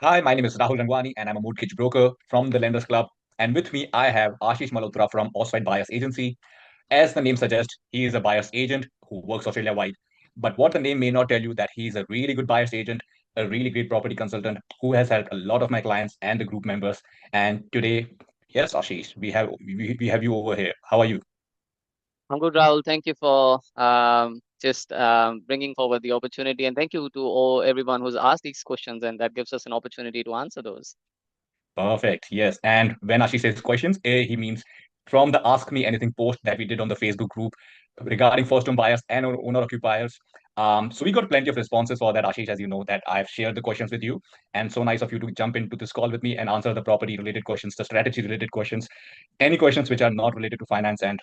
Hi, my name is Rahul Rangwani, and I'm a mortgage broker from the Lenders Club. And with me, I have Ashish Malhotra from Oswald Buyers Agency. As the name suggests, he is a buyer's agent who works Australia wide. But what the name may not tell you that he is a really good buyer's agent, a really great property consultant who has helped a lot of my clients and the group members. And today, yes, Ashish, we have you over here. How are you? I'm good, Rahul. Thank you for just bringing forward the opportunity, and thank you to everyone who's asked these questions, and that gives us an opportunity to answer those. Perfect. Yes. And when Ashish says questions, he means from the Ask Me Anything post that we did on the Facebook group regarding first home buyers and owner occupiers. So we got plenty of responses for that, Ashish, as you know, that I've shared the questions with you. And so nice of you to jump into this call with me and answer the property related questions, the strategy related questions, any questions which are not related to finance. And,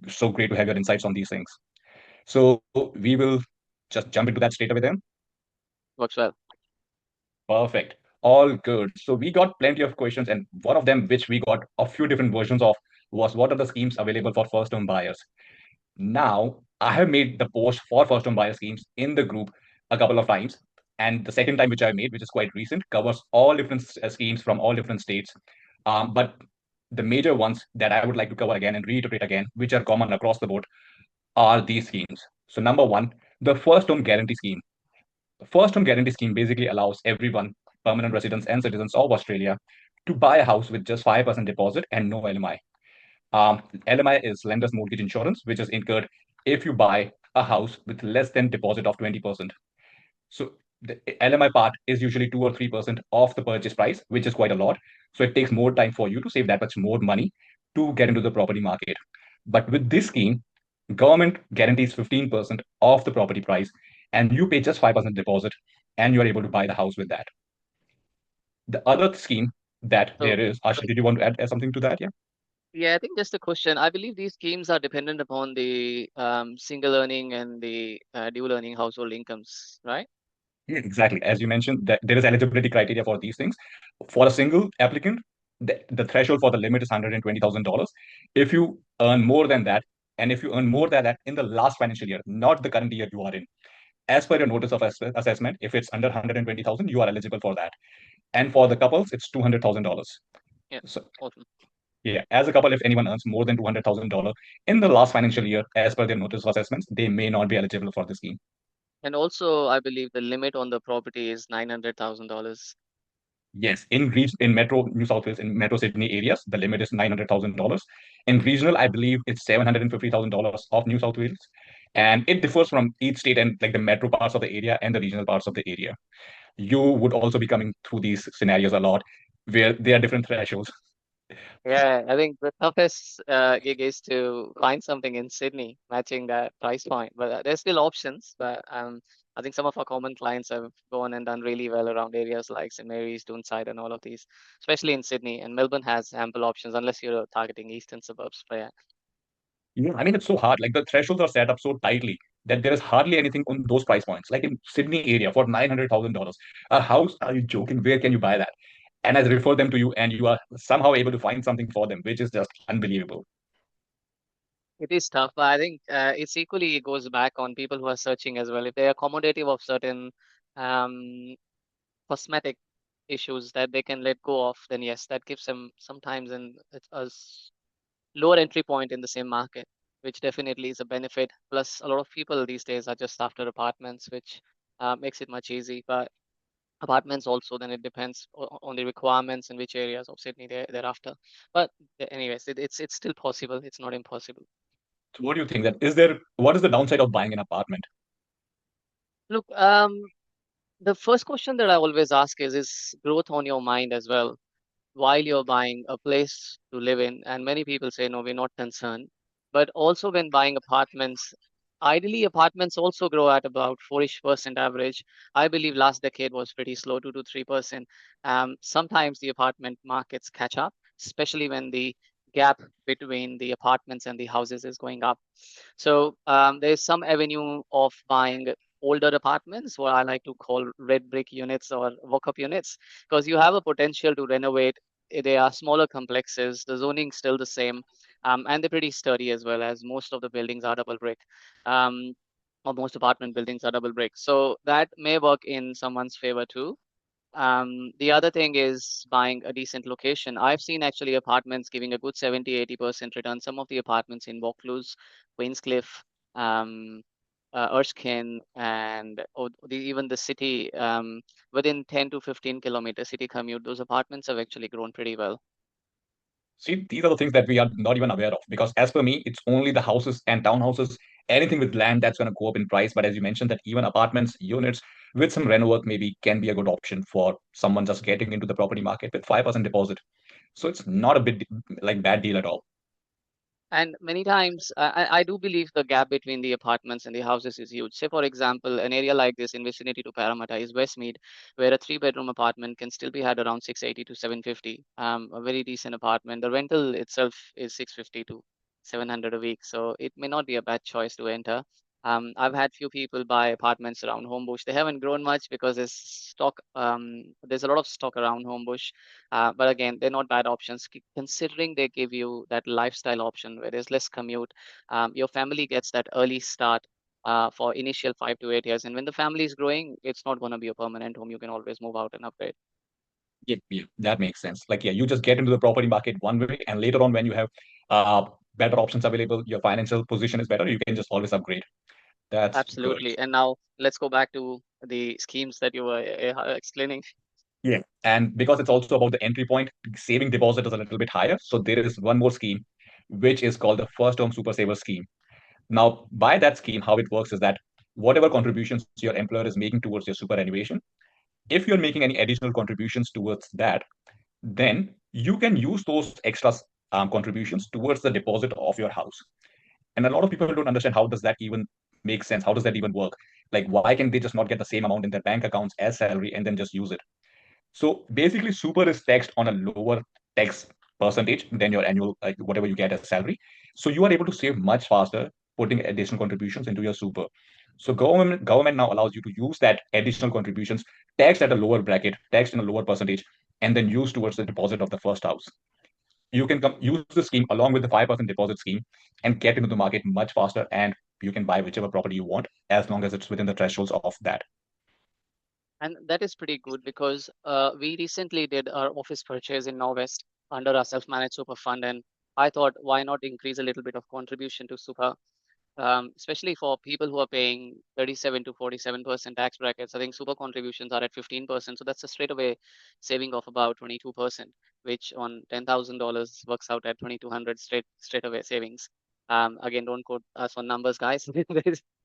so great to have your insights on these things. So we will just jump into that straight away then. Works well. Perfect. All good. So we got plenty of questions, and one of them, which we got a few different versions of, was what are the schemes available for first home buyers? Now, I have made the post for first home buyer schemes in the group a couple of times. And the second time, which I made, which is quite recent, covers all different schemes from all different states. But the major ones that I would like to cover again and reiterate again, which are common across the board, are these schemes. So, number one, the first home guarantee scheme. The first home guarantee scheme basically allows everyone, permanent residents and citizens of Australia, to buy a house with just 5% deposit and no LMI. LMI is lender's mortgage insurance, which is incurred if you buy a house with less than deposit of 20%. So the LMI part is usually 2 or 3% of the purchase price, which is quite a lot. So it takes more time for you to save that much more money to get into the property market. But with this scheme, government guarantees 15% of the property price, and you pay just 5% deposit, and you're able to buy the house with that. The other scheme that So, there is, Ashish, did you want to add something to that? Yeah. yeah, I think just a question. I believe these schemes are dependent upon the single earning and the dual earning household incomes, right? Yeah, exactly. As you mentioned, that there is eligibility criteria for these things. For a single applicant, the threshold for the limit is $120,000. If you earn more than that, and if you earn more than that in the last financial year, not the current year you are in, as per your notice of assessment, if it's under 120,000, you are eligible for that. And for the couples, it's $200,000. Yeah, So awesome. yeah, as a couple, if anyone earns more than $200,000 in the last financial year, as per their notice of assessments, they may not be eligible for the scheme. And also, I believe the limit on the property is $900,000. Yes, in Metro New South Wales, in Metro Sydney areas, the limit is $900,000. In regional, I believe it's $750,000 of New South Wales, Yeah. and it differs from each state and like the metro parts of the area and the regional parts of the area. You would also be coming through these scenarios a lot, where there are different thresholds. Yeah, I think the toughest gig is to find something in Sydney matching that price point. But there's still options. But I think some of our common clients have gone and done really well around areas like St Mary's, Doonside, and all of these, especially in Sydney. And Melbourne has ample options unless you're targeting eastern suburbs. But yeah, Yeah, I mean, it's so hard. Like the thresholds are set up so tightly that there is hardly anything on those price points. Like in Sydney area for $900,000, a house? Are you joking? Where can you buy that? And I refer them to you, and you are somehow able to find something for them, which is just unbelievable. it is tough. But I think it's equally it goes back on people who are searching as well. If they are accommodative of certain um, cosmetic issues that they can let go of, then yes, that gives them sometimes and it's a lower entry point in the same market, which definitely is a benefit. Plus, a lot of people these days are just after apartments, which makes it much easy. But apartments also, then it depends on the requirements in which areas of Sydney they're after. But anyways, it's still possible. It's not impossible. So what do you think that is there? What is the downside of buying an apartment? Look, the first question that I always ask is growth on your mind as well while you're buying a place to live in? And many people say, no, we're not concerned. But also, when buying apartments, ideally, apartments also grow at about 4-ish% average. I believe last decade was pretty slow, 2 to 3%. Sometimes the apartment markets catch up, especially when the gap between the apartments and the houses is going up. So there's some avenue of buying older apartments, what I like to call red brick units or walk-up units, because you have a potential to renovate. They are smaller complexes. The zoning's still the same, and they're pretty sturdy as well as most of the buildings are double brick. Um, or most apartment buildings are double brick. So that may work in someone's favor too. The other thing is buying a decent location. I've seen actually apartments giving a good 70-80% return. Some of the apartments in Vaucluse, Queenscliff, um, Erskine, and even the city, within 10 to 15 kilometer city commute, those apartments have actually grown pretty well. See, these are the things that we are not even aware of because, as per me, it's only the houses and townhouses, anything with land that's going to go up in price. But as you mentioned, that even apartments, units with some reno work maybe can be a good option for someone just getting into the property market with 5% deposit. So it's not a bit like bad deal at all. And many times, I do believe the gap between the apartments and the houses is huge. Say, for example, an area like this in vicinity to Parramatta is Westmead, where a three-bedroom apartment can still be had around 680 to 750. A very decent apartment. The rental itself is 650 to 700 a week, so it may not be a bad choice to enter. I've had few people buy apartments around Homebush. They haven't grown much because there's stock. There's a lot of stock around Homebush, but again, they're not bad options considering they give you that lifestyle option where there's less commute. Your family gets that early start for initial 5 to 8 years. And when the family is growing, it's not going to be a permanent home. You can always move out and upgrade. Yeah, that makes sense. Like, yeah, you just get into the property market one way, and later on, when you have uh, better options available, your financial position is better, you can just always upgrade. That's good. Absolutely. And now let's go back to the schemes that you were explaining. Yeah. And because it's also about the entry point, saving deposit is a little bit higher. So there is one more scheme, which is called the First Home Super Saver Scheme. Now, by that scheme, how it works is that whatever contributions your employer is making towards your superannuation, if you're making any additional contributions towards that, then you can use those extra contributions towards the deposit of your house. And a lot of people don't understand how does that even make sense? How does that even work? Like, why can they just not get the same amount in their bank accounts as salary and then just use it? So basically, super is taxed on a lower tax percentage than your annual, whatever you get as salary. So you are able to save much faster putting additional contributions into your super. So government now allows you to use that additional contributions taxed at a lower bracket, taxed in a lower percentage, and then use towards the deposit of the first house. You can use the scheme along with the 5% deposit scheme and get into the market much faster, and you can buy whichever property you want as long as it's within the thresholds of that. And that is pretty good because we recently did our office purchase in Norwest under our self-managed super fund. And I thought, why not increase a little bit of contribution to super, especially for people who are paying 37 to 47% tax brackets. I think super contributions are at 15%. So that's a straight away saving of about 22%, which on $10,000 works out at 2,200 straight away savings. Again, don't quote us on numbers, guys.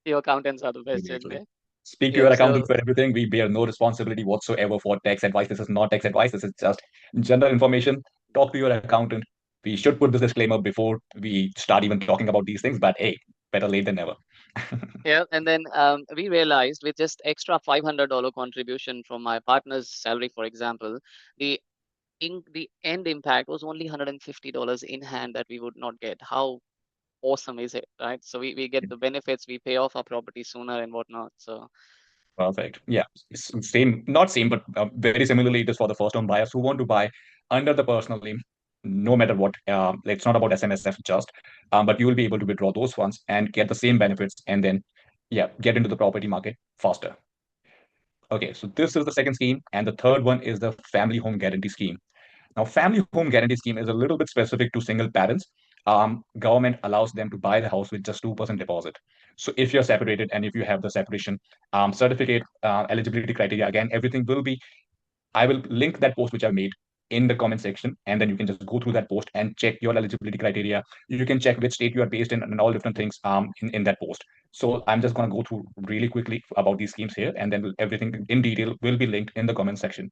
Your accountants are the best judge Immediately. there. Speak to Yeah. your accountant So for everything. We bear no responsibility whatsoever for tax advice. This is not tax advice. This is just general information. Talk to your accountant. We should put this disclaimer before we start even talking about these things, but hey, better late than never. yeah, and then we realized with just extra $500 contribution from my partner's salary, for example, the the end impact was only $150 in hand that we would not get. How awesome is it, right? So we get the benefits, we pay off our property sooner and whatnot. So Perfect. Yeah. Same, not same, but very similarly, it is for the first home buyers who want to buy under the personal name, no matter what. It's not about SMSF just, but you will be able to withdraw those funds and get the same benefits and then, yeah, get into the property market faster. Okay, so this is the second scheme, and the third one is the family home guarantee scheme. Now, family home guarantee scheme is a little bit specific to single parents. Government allows them to buy the house with just 2% deposit. So if you're separated and if you have the separation certificate, eligibility criteria, again, everything will be, I will link that post which I made in the comment section, and then you can just go through that post and check your eligibility criteria. You can check which state you are based in and all different things in that post. So I'm just going to go through really quickly about these schemes here, and then everything in detail will be linked in the comment section.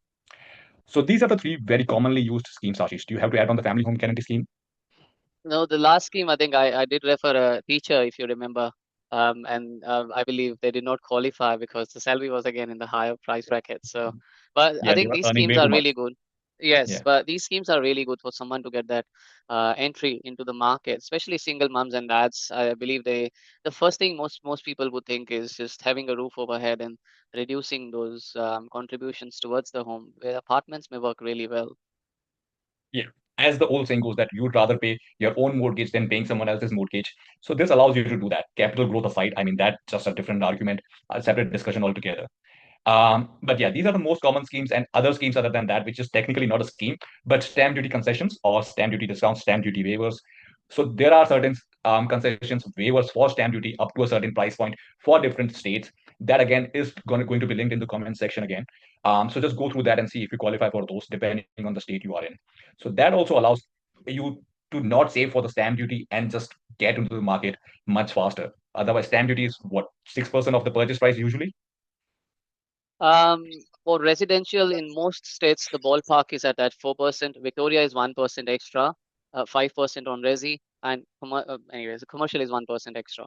So these are the three very commonly used schemes, Ashish. Do you have to add on the family home guarantee scheme? no, the last scheme, I think I did refer a teacher, if you remember. And I believe they did not qualify because the salary was again in the higher price bracket. So, but I Yeah, they think were these earning schemes way too are much. really good. Yes, Yeah. but these schemes are really good for someone to get that entry into the market, especially single moms and dads. I believe the first thing most people would think is just having a roof overhead and reducing those contributions towards the home, where apartments may work really well. Yeah. As the old saying goes, that you'd rather pay your own mortgage than paying someone else's mortgage. So this allows you to do that. Capital growth aside, I mean, that's just a different argument, a separate discussion altogether. But yeah, these are the most common schemes, and other schemes other than that, which is technically not a scheme, but stamp duty concessions or stamp duty discounts, stamp duty waivers. So there are certain concessions, waivers for stamp duty up to a certain price point for different states. That again is going to be linked in the comment section again. So just go through that and see if you qualify for those depending on the state you are in. So that also allows you to not save for the stamp duty and just get into the market much faster. Otherwise, stamp duty is what, 6% of the purchase price usually? For residential in most states, the ballpark is at that 4%. Victoria is 1% extra, 5% on resi, and anyways, the commercial is 1% extra.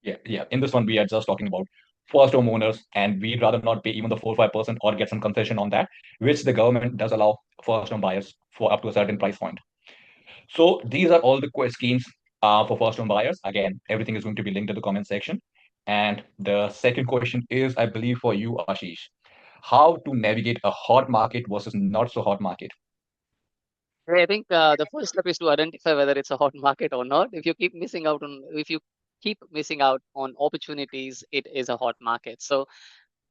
Yeah. In this one, we are just talking about first homeowners, and we'd rather not pay even the 4 or 5% or get some concession on that, which the government does allow first home buyers for up to a certain price point. So these are all the schemes for first home buyers. Again, everything is going to be linked in the comment section. And the second question is, I believe, for you, Ashish, how to navigate a hot market versus not so hot market. I think the first step is to identify whether it's a hot market or not. If you keep missing out on opportunities, it is a hot market. So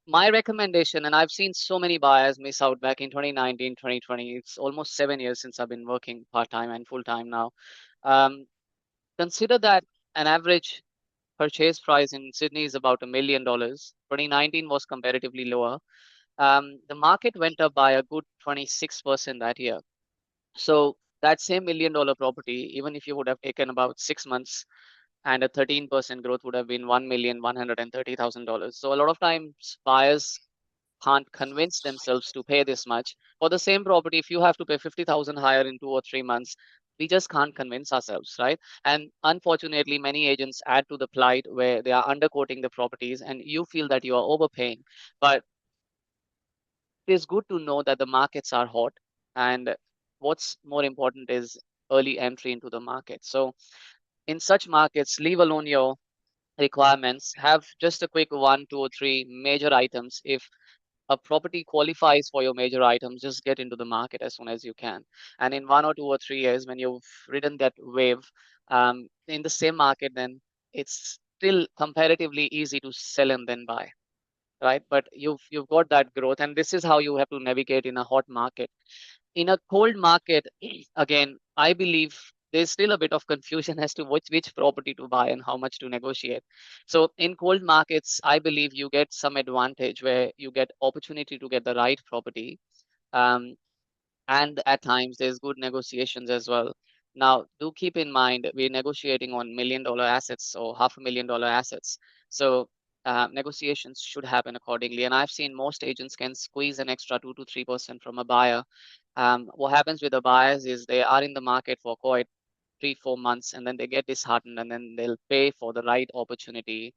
my recommendation, and I've seen so many buyers miss out back in 2019, 2020. It's almost 7 years since I've been working part-time and full-time now. Um, Consider that an average purchase price in Sydney is about $1 million. 2019 was comparatively lower. The market went up by a good 26% that year. So that same $1 million property, even if you would have taken about 6 months and a 13% growth would have been $1,130,000. So a lot of times buyers can't convince themselves to pay this much for the same property. If you have to pay 50,000 higher in 2 or 3 months, we just can't convince ourselves, right? And unfortunately, many agents add to the plight where they are underquoting the properties and you feel that you are overpaying. But it is good to know that the markets are hot, and what's more important is early entry into the market. So in such markets, leave alone your requirements, have just a quick 1, 2, or 3 major items. If a property qualifies for your major items, just get into the market as soon as you can. And in 1 or 2 or 3 years, when you've ridden that wave in the same market, then it's still comparatively easy to sell and then buy, right? But you've got that growth, and this is how you have to navigate in a hot market. In a cold market, again, I believe there's still a bit of confusion as to which property to buy and how much to negotiate. So in cold markets, I believe you get some advantage where you get opportunity to get the right property. Um, and at times there's good negotiations as well. Now, do keep in mind we're negotiating on $1 million assets or $500,000 assets. So negotiations should happen accordingly. And I've seen most agents can squeeze an extra 2 to 3% from a buyer. What happens with the buyers is they are in the market for quite 3, 4 months and then they get disheartened and then they'll pay for the right opportunity,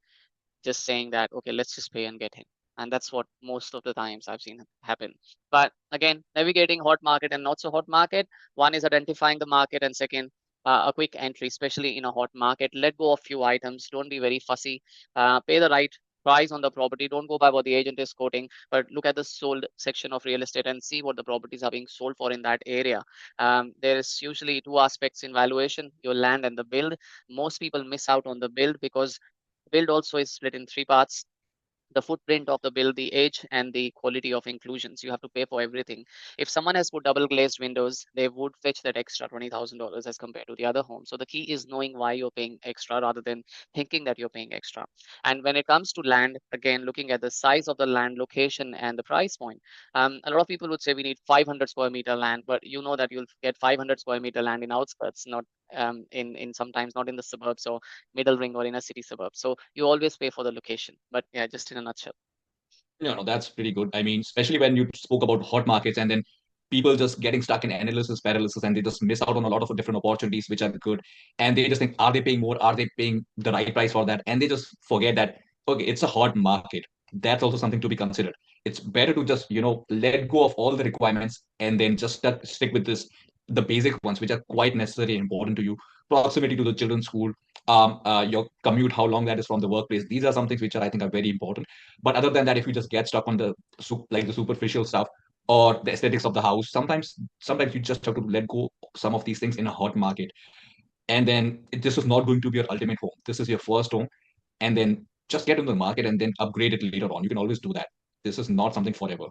just saying that, okay, let's just pay and get him. And that's what most of the times I've seen happen. But again, navigating hot market and not so hot market, one is identifying the market, and second, a quick entry, especially in a hot market. Let go of few items. Don't be very fussy. Pay the right price on the property. Don't go by what the agent is quoting, but look at the sold section of real estate and see what the properties are being sold for in that area. There is usually two aspects in valuation: your land and the build. Most people miss out on the build because build also is split in three parts: the footprint of the build, the age, and the quality of inclusions. You have to pay for everything. If someone has put double glazed windows, they would fetch that extra $20,000 as compared to the other home. So the key is knowing why you're paying extra rather than thinking that you're paying extra. And when it comes to land, again, looking at the size of the land, location, and the price point. A lot of people would say we need 500 square meter land, but you know that you'll get 500 square meter land in outskirts, not in sometimes not in the suburbs or middle ring or in a city suburb. So you always pay for the location. But yeah, just in a nutshell. No, that's pretty good. I mean, especially when you spoke about hot markets and then people just getting stuck in analysis paralysis and they just miss out on a lot of different opportunities which are good. And they just think, are they paying more? Are they paying the right price for that? And they just forget that, okay, it's a hot market. That's also something to be considered. It's better to just, let go of all the requirements and then just stick with the basic ones, which are quite necessary and important to you. Proximity to the children's school, your commute, how long that is from the workplace. These are some things which are, I think, are very important. But other than that, if you just get stuck on the like the superficial stuff or the aesthetics of the house, sometimes you just have to let go some of these things in a hot market. And then this is not going to be your ultimate home. This is your first home, and then just get into the market and then upgrade it later on. You can always do that. This is not something forever.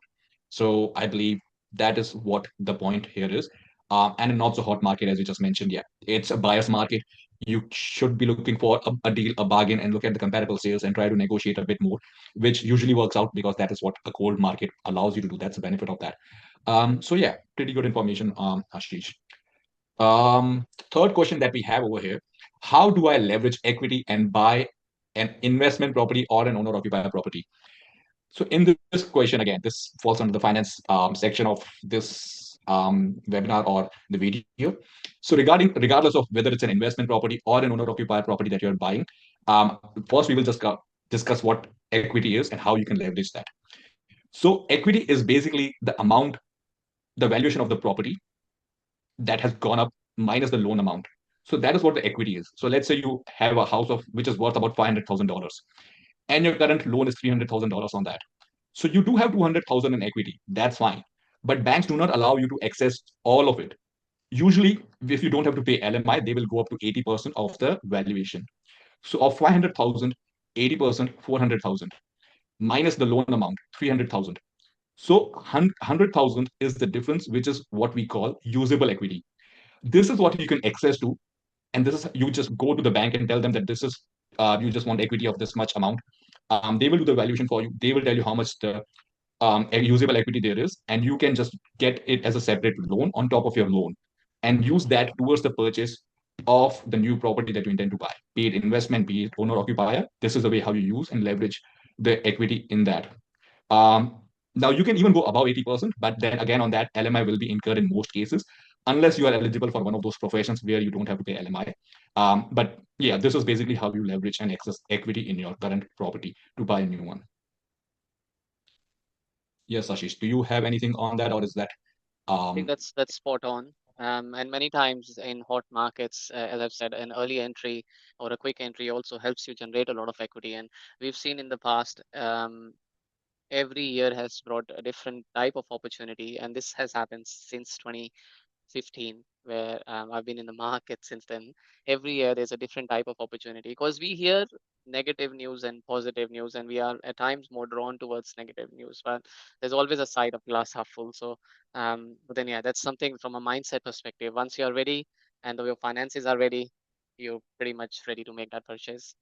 So I believe that is what the point here is. And a not so hot market, as you just mentioned, yeah, it's a buyer's market. You should be looking for a deal, a bargain, and look at the comparable sales and try to negotiate a bit more, which usually works out because that is what a cold market allows you to do. That's the benefit of that. So yeah, pretty good information, Ashish. Third question that we have over here: how do I leverage equity and buy an investment property or an owner-occupier property? So in this question, again, this falls under the finance section of this webinar or the video. So regardless of whether it's an investment property or an owner-occupier property that you're buying, first we will just discuss what equity is and how you can leverage that. So equity is basically the amount, the valuation of the property that has gone up minus the loan amount. So that is what the equity is. So let's say you have a house of which is worth about $500,000, and your current loan is $300,000 on that. So you do have 200,000 in equity. That's fine. But banks do not allow you to access all of it. Usually, if you don't have to pay LMI, they will go up to 80% of the valuation. So of 500,000, 80%, 400,000 minus the loan amount, 300,000. So 100,000 is the difference, which is what we call usable equity. This is what you can access to, and this is you just go to the bank and tell them that this is you just want equity of this much amount. They will do the valuation for you. They will tell you how much the usable equity there is, and you can just get it as a separate loan on top of your loan and use that towards the purchase of the new property that you intend to buy, be it investment, be it owner occupier. This is the way how you use and leverage the equity in that. um, Now you can even go above 80%, but then again on that LMI will be incurred in most cases, unless you are eligible for one of those professions where you don't have to pay LMI. But yeah, this is basically how you leverage and access equity in your current property to buy a new one. Yes, Ashish, do you have anything on that, or is that I think um, that's spot on. And many times in hot markets, as I've said, an early entry or a quick entry also helps you generate a lot of equity. And we've seen in the past, every year has brought a different type of opportunity, and this has happened since 2015, where I've been in the market since then. Every year there's a different type of opportunity because we hear negative news and positive news, and we are at times more drawn towards negative news. But there's always a side of glass half full. So, but then yeah, that's something from a mindset perspective. Once you're ready and your finances are ready, you're pretty much ready to make that purchase.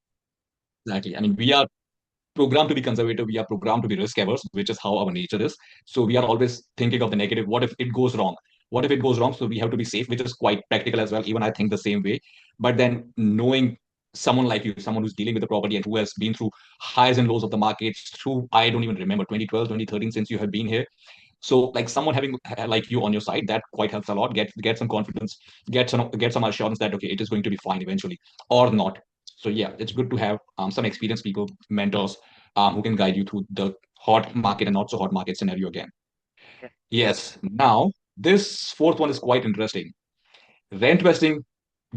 exactly? I mean, we are programmed to be conservative. We are programmed to be risk averse, which is how our nature is. So we are always thinking of the negative. What if it goes wrong? What if it goes wrong? So we have to be safe, which is quite practical as well. Even I think the same way. But then knowing someone like you, someone who's dealing with the property and who has been through highs and lows of the markets through, I don't even remember, 2012, 2013, since you have been here. So like someone having like you on your side, that quite helps a lot. Get some confidence, get some assurance that okay, it is going to be fine eventually, or not. So yeah, it's good to have some experienced people, mentors, who can guide you through the hot market and not so hot market scenario again. Yeah. Yes. Now this fourth one is quite interesting. Rent vesting,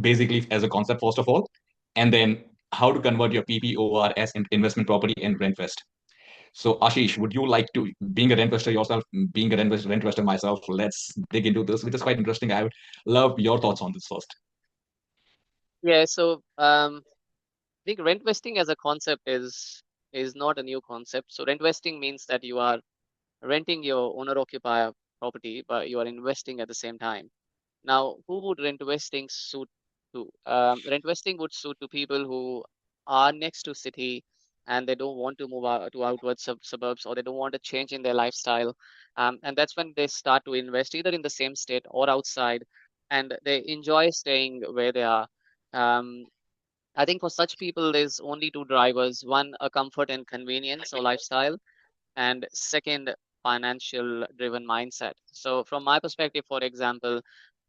basically as a concept first of all, and then how to convert your PPOR as investment property and rent vest. So, Ashish, would you like to, being a rent investor yourself, being a rent investor myself, let's dig into this, which is quite interesting. I would love your thoughts on this first. Yeah. So, I think rent vesting as a concept is not a new concept. So rent vesting means that you are renting your owner occupier property, but you are investing at the same time. Now, who would rent vesting suit to? Rent vesting would suit to people who are next to city and they don't want to move out to outward suburbs, or they don't want a change in their lifestyle. And that's when they start to invest either in the same state or outside, and they enjoy staying where they are. Um, I think for such people, there's only two drivers: one, a comfort and convenience or lifestyle, and second, financial driven mindset. So, from my perspective, for example,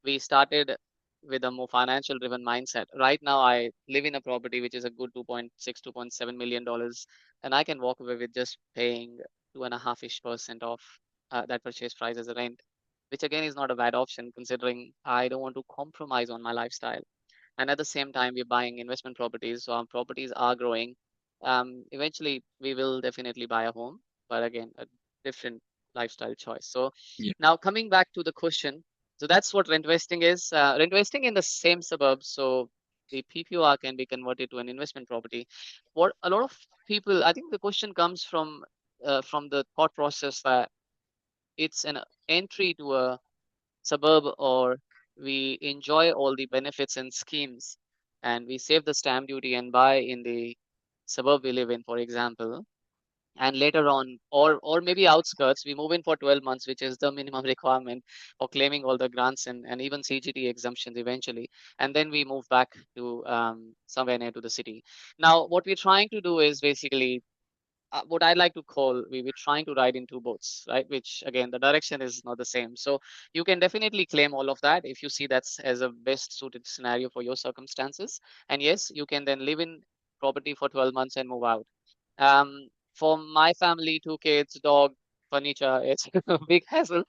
we started with a more financial driven mindset. Right now, I live in a property which is a good 2.6, $2.7 million, and I can walk away with just paying 2.5% of that purchase price as a rent, which again is not a bad option considering I don't want to compromise on my lifestyle. And at the same time, we're buying investment properties, so our properties are growing. Eventually we will definitely buy a home, but again, a different lifestyle choice. So Yeah. now coming back to the question, so that's what rent vesting is. Rent vesting in the same suburbs, so the PPR can be converted to an investment property. What a lot of people, I think the question comes from from the thought process that it's an entry to a suburb, or we enjoy all the benefits and schemes and we save the stamp duty and buy in the suburb we live in, for example, and later on, or maybe outskirts, we move in for 12 months, which is the minimum requirement for claiming all the grants and even CGT exemptions eventually, and then we move back to somewhere near to the city. Now what we're trying to do is basically what I like to call, we were trying to ride in two boats, right? Which again, the direction is not the same. So you can definitely claim all of that if you see that's as a best suited scenario for your circumstances. And yes, you can then live in property for 12 months and move out. For my family, two kids, dog, furniture, it's a big hassle.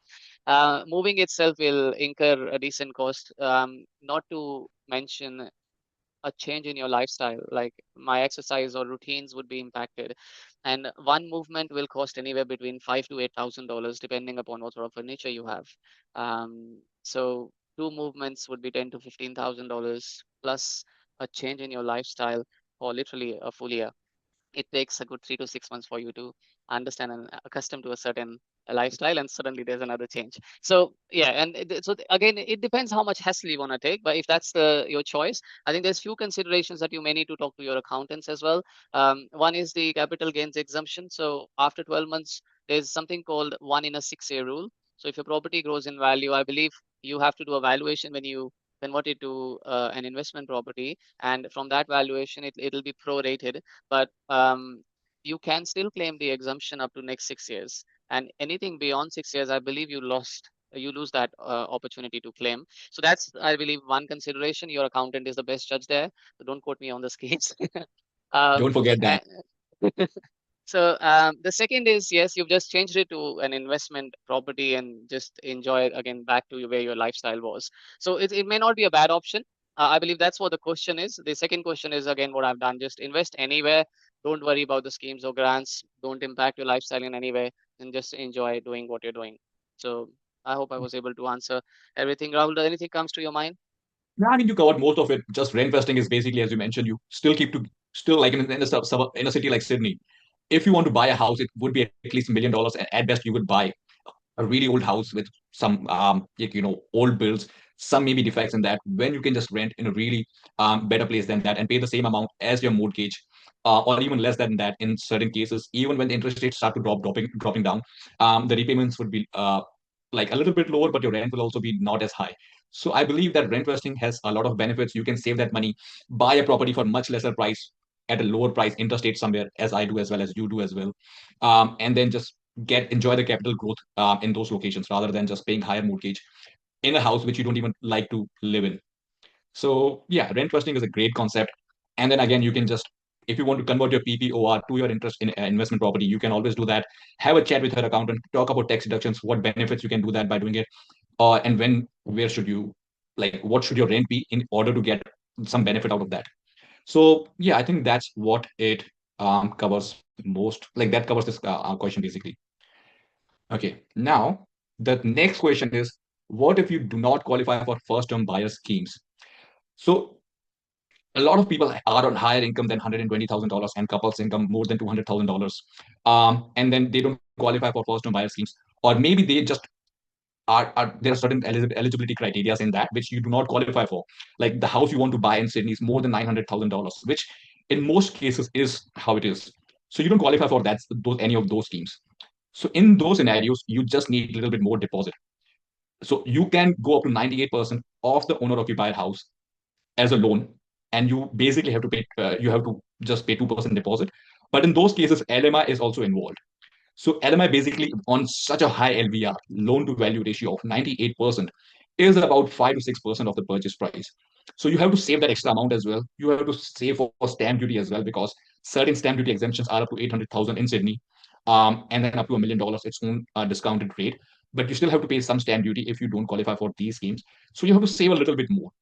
Moving itself will incur a decent cost. Not to mention a change in your lifestyle, like my exercise or routines would be impacted, and one movement will cost anywhere between $5,000 to $8,000 depending upon what sort of furniture you have. So two movements would be $10,000 to $15,000 plus a change in your lifestyle for literally a full year. It takes a good 3 to 6 months for you to understand and accustom to a certain lifestyle, and suddenly there's another change. So yeah, and again, it depends how much hassle you want to take, but if that's your choice, I think there's few considerations that you may need to talk to your accountants as well. One is the capital gains exemption. So after 12 months, there's something called 1 in a 6 year rule. So if your property grows in value, I believe you have to do a valuation when you convert it to an investment property, and from that valuation it'll be prorated, but you can still claim the exemption up to next 6 years. And anything beyond 6 years, I believe you lose that opportunity to claim. So that's, I believe, one consideration. Your accountant is the best judge there. So don't quote me on the schemes. Don't um, forget that. and, so the second is, yes, you've just changed it to an investment property and just enjoy it again back to where your lifestyle was. So it may not be a bad option. I believe that's what the question is. The second question is again what I've done: just invest anywhere. Don't worry about the schemes or grants. Don't impact your lifestyle in any way, and just enjoy doing what you're doing. So I hope I was able to answer everything. Rahul, does anything comes to your mind? Yeah, I mean, you covered most of it. Just rent vesting is basically, as you mentioned, you still keep to still like in a city like Sydney. If you want to buy a house, it would be at least $1 million, and at best, you would buy a really old house with some like, old builds, some maybe defects in that, when you can just rent in a really better place than that and pay the same amount as your mortgage, or even less than that in certain cases. Even when the interest rates start to dropping down, the repayments would be like a little bit lower, but your rent will also be not as high. So I believe that rent vesting has a lot of benefits. You can save that money, buy a property for much lesser price at a lower price interstate somewhere, as I do as well as you do as well, and then just enjoy the capital growth in those locations rather than just paying higher mortgage in a house which you don't even like to live in. So yeah, rent vesting is a great concept. And then again, you can just, if you want to convert your PPOR to your interest in investment property, you can always do that. Have a chat with your accountant, talk about tax deductions, what benefits you can do that by doing it, and where should you, like, what should your rent be in order to get some benefit out of that. So yeah, I think that's what it covers most. Like that covers this question basically. Okay, now the next question is, what if you do not qualify for first-term buyer schemes? So a lot of people are on higher income than $120,000 and couples income more than $200,000, and then they don't qualify for first-term buyer schemes, or maybe they just there are certain eligibility criteria in that which you do not qualify for. Like the house you want to buy in Sydney is more than $900,000, which in most cases is how it is. So you don't qualify for any of those schemes. So in those scenarios, you just need a little bit more deposit. So you can go up to 98% of the owner occupied house as a loan, and you basically have to pay. You have to just pay 2% deposit. But in those cases, LMI is also involved. So LMI basically on such a high LVR, loan to value ratio of 98%, is about 5 to 6% of the purchase price. So you have to save that extra amount as well. You have to save for stamp duty as well, because certain stamp duty exemptions are up to 800,000 in Sydney, and then up to $1 million its own discounted rate. But you still have to pay some stamp duty if you don't qualify for these schemes. So you have to save a little bit more.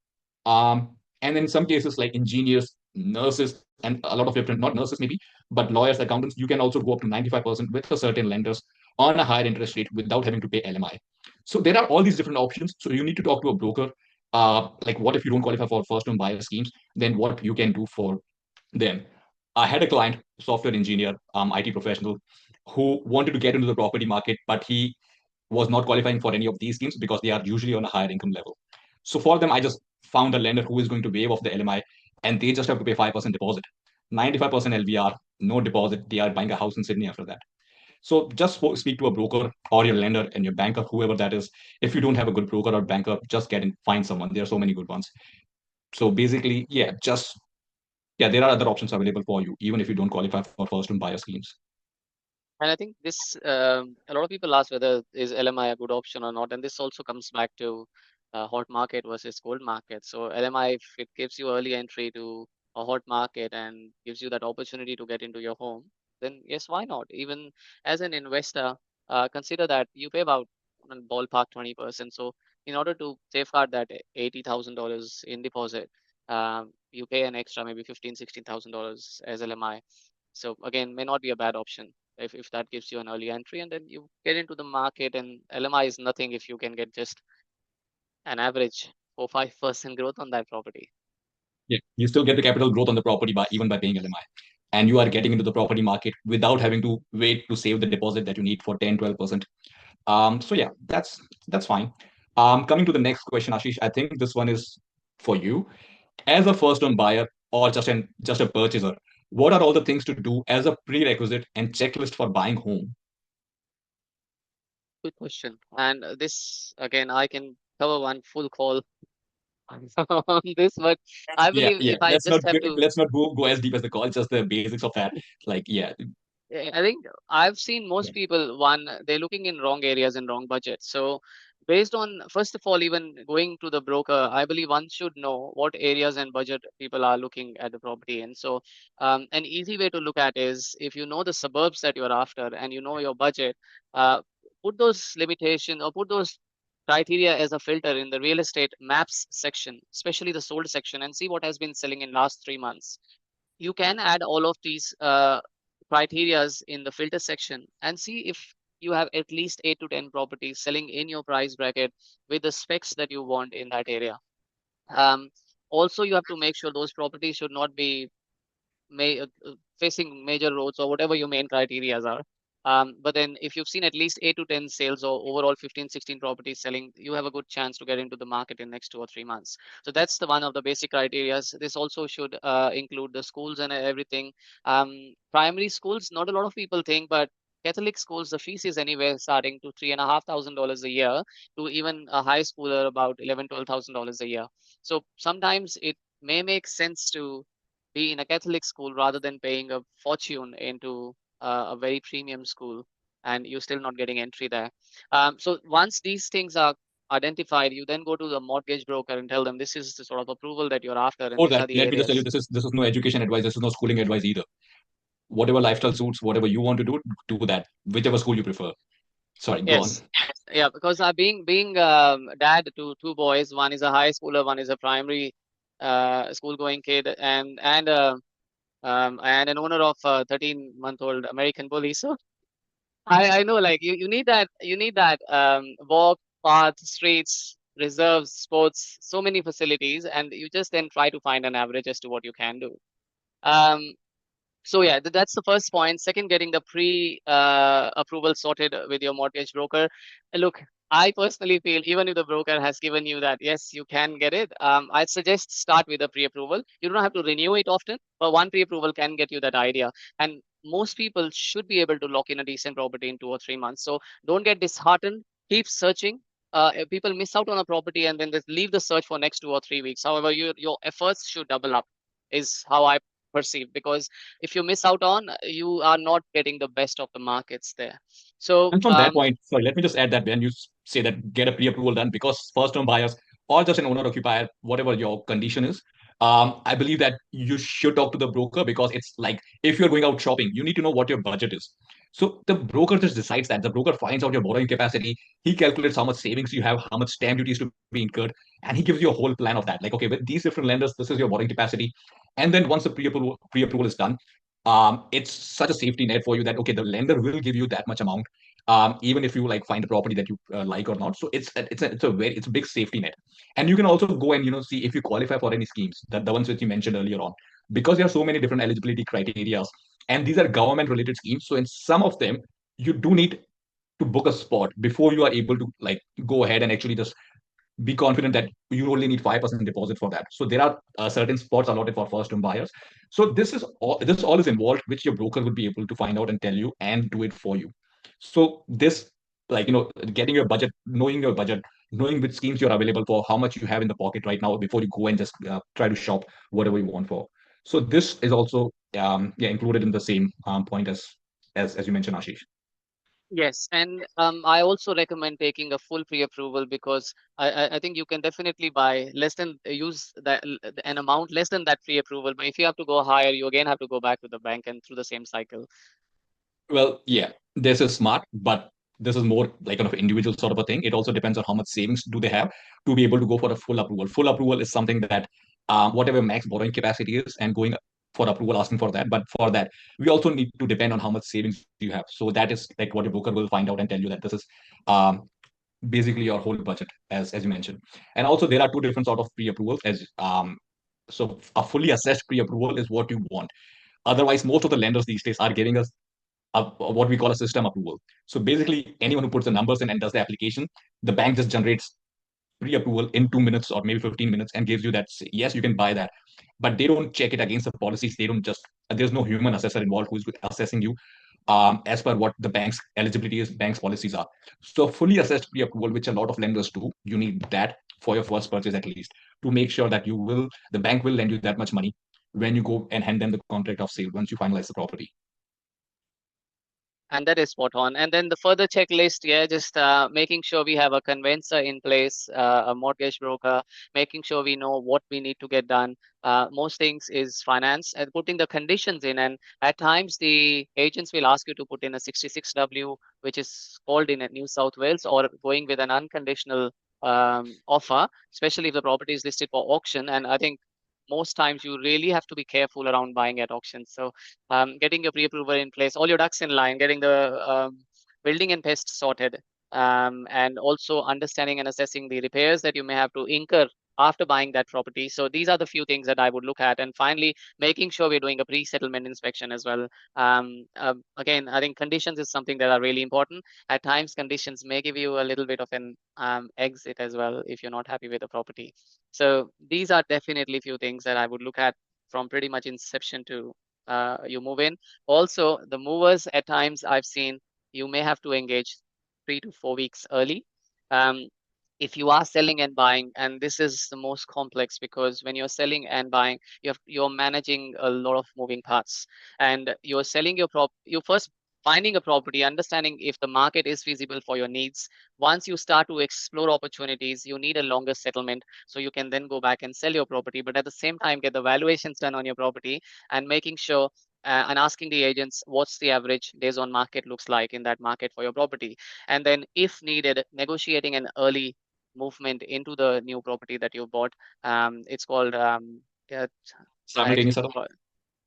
And in some cases, like engineers, nurses, and a lot of different, not nurses maybe, but lawyers, accountants, you can also go up to 95% with a certain lenders on a higher interest rate without having to pay LMI. So there are all these different options. So you need to talk to a broker. Like what if you don't qualify for first-home buyer schemes? Then what you can do for them. I had a client, software engineer, IT professional, who wanted to get into the property market, but he was not qualifying for any of these schemes because they are usually on a higher income level. So for them, I just found a lender who is going to waive off the LMI, and they just have to pay 5% deposit, 95% LVR, no deposit. They are buying a house in Sydney after that. So just speak to a broker or your lender and your banker, whoever that is. If you don't have a good broker or banker, just get and find someone. There are so many good ones. So basically, yeah, just yeah, there are other options available for you, even if you don't qualify for first home buyer schemes. And I think this, a lot of people ask whether is LMI a good option or not, and this also comes back to hot market versus cold market. So LMI, if it gives you early entry to a hot market and gives you that opportunity to get into your home, then yes, why not? Even as an investor, consider that you pay about ballpark 20%. So in order to safeguard that $80,000 in deposit, you pay an extra maybe 16,000 dollars as LMI. So again, may not be a bad option if that gives you an early entry, and then you get into the market, and LMI is nothing if you can get just an average 4-5% growth on that property. Yeah, you still get the capital growth on the property by even by paying LMI. And you are getting into the property market without having to wait to save the deposit that you need for 10, 12%. So yeah, that's fine. Coming to the next question, Ashish, I think this one is for you. As a first-home buyer or just a purchaser, what are all the things to do as a prerequisite and checklist for buying home? Good question. And this again, I can cover one full call on this, but I Yeah, believe yeah. if I just have to, Let's not go as deep as the call. Just the basics of that. Like, yeah, I think I've seen yeah. most people, one, they're looking in wrong areas and wrong budgets. So based on, first of all, even going to the broker, I believe one should know what areas and budget people are looking at the property in. So an easy way to look at is if you know the suburbs that you're after and you know your budget, put those limitation or put those criteria as a filter in the real estate maps section, especially the sold section, and see what has been selling in last 3 months. You can add all of these criterias in the filter section and see if you have at least 8 to 10 properties selling in your price bracket with the specs that you want in that area. Um, Also, you have to make sure those properties should not be facing major roads or whatever your main criterias are. But then if you've seen at least 8 to 10 sales or overall 15, 16 properties selling, you have a good chance to get into the market in next 2 or 3 months. So that's the one of the basic criterias. This also should include the schools and everything. Primary schools, not a lot of people think, but Catholic schools, the fees is anywhere starting to $3,500 a year to even a high schooler about 11, $12,000 a year. So sometimes it may make sense to be in a Catholic school rather than paying a fortune into a very premium school and you're still not getting entry there. So once these things are identified, you then go to the mortgage broker and tell them this is the sort of approval that you're after and For these that, are the let me just tell you, areas. this is no education advice. This is no schooling advice either. Whatever lifestyle suits, whatever you want to do that. Whichever school you prefer. Sorry, go on. Yes. Yeah, because being dad to two boys, one is a high schooler, one is a primary school going kid, and an owner of a 13-month-old American bully. So I know, like you need that walk, path, streets, reserves, sports, so many facilities, and you just then try to find an average as to what you can do. Um, so yeah, that's the first point. Second, getting the pre approval sorted with your mortgage broker. Look, I personally feel even if the broker has given you that, yes, you can get it. I'd suggest start with a pre-approval. You don't have to renew it often, but one pre-approval can get you that idea. And most people should be able to lock in a decent property in 2 or 3 months. So don't get disheartened. Keep searching. People miss out on a property and then they leave the search for next 2 or 3 weeks. However, your efforts should double up, is how I perceive, because if you miss out on, you are not getting the best of the markets there. So And from that point, sorry, let me just add that when you say that get a pre-approval done, because first-time buyers or just an owner-occupier, whatever your condition is, I believe that you should talk to the broker because it's like if you're going out shopping, you need to know what your budget is. So the broker just decides that. The broker finds out your borrowing capacity. He calculates how much savings you have, how much stamp duties to be incurred, and he gives you a whole plan of that. Like, okay, with these different lenders, this is your borrowing capacity. And then once the pre-approval is done, it's such a safety net for you that okay, the lender will give you that much amount even if you like find a property that you like or not. So it's a big safety net, and you can also go and see if you qualify for any schemes, that the ones which you mentioned earlier on, because there are so many different eligibility criteria, and these are government related schemes. So in some of them, you do need to book a spot before you are able to like go ahead and actually just be confident that you only need 5% deposit for that. So there are certain spots allotted for first home buyers. So this all is involved, which your broker would be able to find out and tell you and do it for you. So this, like, getting your budget, knowing your budget, knowing which schemes you're available for, how much you have in the pocket right now before you go and just try to shop whatever you want for. So this is also yeah, included in the same point as you mentioned, Ashish. Yes, and I also recommend taking a full pre-approval because I think you can definitely buy less than use that an amount less than that pre-approval. But if you have to go higher, you again have to go back to the bank and through the same cycle. Well, yeah, this is smart, but this is more like kind of individual sort of a thing. It also depends on how much savings do they have to be able to go for a full approval. Full approval is something that whatever max borrowing capacity is and going for approval, asking for that. But for that, we also need to depend on how much savings you have. So that is like what your broker will find out and tell you that this is um, basically your whole budget, as you mentioned. And also there are two different sort of pre-approvals as so a fully assessed pre-approval is what you want. Otherwise, most of the lenders these days are giving us what we call a system approval. So basically, anyone who puts the numbers in and does the application, the bank just generates pre-approval in 2 minutes or maybe 15 minutes and gives you that, yes, you can buy that. But they don't check it against the policies. They don't just, there's no human assessor involved who's assessing you as per what the bank's eligibility is, bank's policies are. So fully assessed pre-approval, which a lot of lenders do, you need that for your first purchase at least to make sure that the bank will lend you that much money when you go and hand them the contract of sale once you finalize the property. And that is spot on. And then the further checklist, yeah, just making sure we have a conveyancer in place, a mortgage broker, making sure we know what we need to get done. Most things is finance and putting the conditions in. And at times, the agents will ask you to put in a 66W, which is called in New South Wales, or going with an unconditional offer, especially if the property is listed for auction. And I think most times you really have to be careful around buying at auctions. So getting your pre-approval in place, all your ducks in line, getting the building and pest sorted, and also understanding and assessing the repairs that you may have to incur after buying that property. So these are the few things that I would look at. And finally, making sure we're doing a pre-settlement inspection as well. Again, I think conditions is something that are really important. At times, conditions may give you a little bit of an exit as well if you're not happy with the property. So these are definitely few things that I would look at from pretty much inception to you move in. Also, the movers at times I've seen you may have to engage 3 to 4 weeks early. Um, if you are selling and buying, and this is the most complex because when you're selling and buying, you're managing a lot of moving parts, and you're selling your you first finding a property, understanding if the market is feasible for your needs. Once you start to explore opportunities, you need a longer settlement so you can then go back and sell your property, but at the same time get the valuations done on your property and making sure and asking the agents what's the average days on market looks like in that market for your property, and then if needed negotiating an early movement into the new property that you bought. It's called yeah, I Simultaneous actually setup. forgot.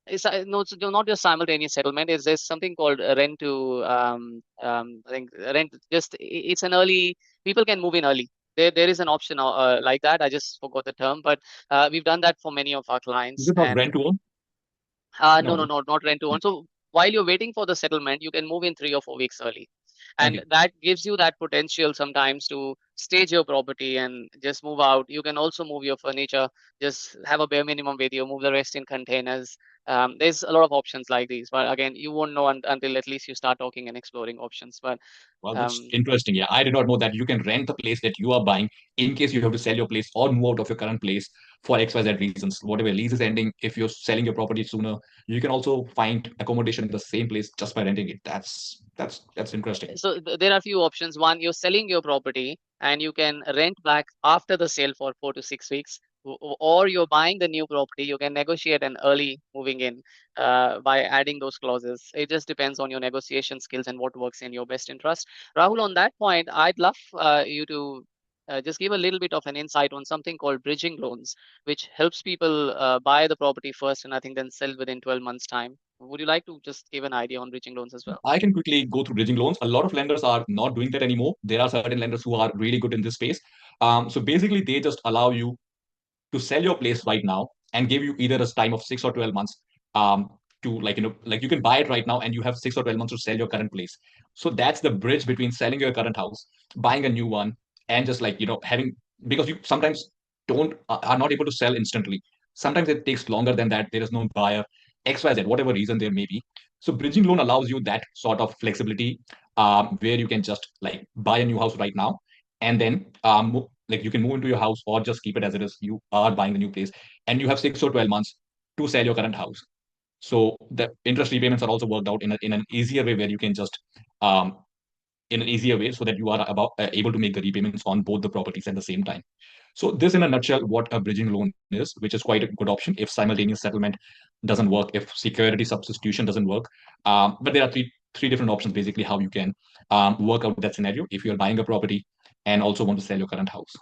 It's no, it's not just simultaneous settlement. Is there's something called rent to I think rent. Just it's an early. People can move in early. There is an option like that. I just forgot the term, but we've done that for many of our Is clients. it not And rent to own? no, no, No. no, not rent to own. So while you're waiting for the settlement, you can move in 3 or 4 weeks early, and Okay. that gives you that potential sometimes to stage your property and just move out. You can also move your furniture, just have a bare minimum with you, move the rest in containers. There's a lot of options like these, but again, you won't know until at least you start talking and exploring options. But Well, that's um, interesting. Yeah, I did not know that you can rent the place that you are buying in case you have to sell your place or move out of your current place for XYZ reasons. Whatever lease is ending, if you're selling your property sooner, you can also find accommodation in the same place just by renting it. That's interesting. so there are a few options. One, you're selling your property and you can rent back after the sale for 4 to 6 weeks, or you're buying the new property. You can negotiate an early moving in by adding those clauses. It just depends on your negotiation skills and what works in your best interest. Rahul, on that point, I'd love you to just give a little bit of an insight on something called bridging loans, which helps people buy the property first and I think then sell within 12 months' time. Would you like to just give an idea on bridging loans as well? I can quickly go through bridging loans. A lot of lenders are not doing that anymore. There are certain lenders who are really good in this space. So basically, they just allow you to sell your place right now and give you either a time of 6 or 12 months. Um, to, like, like you can buy it right now and you have 6 or 12 months to sell your current place. So that's the bridge between selling your current house, buying a new one, and just, like, having, because you sometimes don't are not able to sell instantly. Sometimes it takes longer than that. There is no buyer, XYZ, whatever reason there may be. So bridging loan allows you that sort of flexibility, where you can just, like, buy a new house right now, and then like, you can move into your house or just keep it as it is. You are buying the new place, and you have 6 or 12 months to sell your current house. So the interest repayments are also worked out in an easier way, where you can just, um, in an easier way, so that you are able to make the repayments on both the properties at the same time. So this, in a nutshell, what a bridging loan is, which is quite a good option if simultaneous settlement doesn't work, if security substitution doesn't work. But there are three different options, basically, how you can work out that scenario if you're buying a property and also want to sell your current house.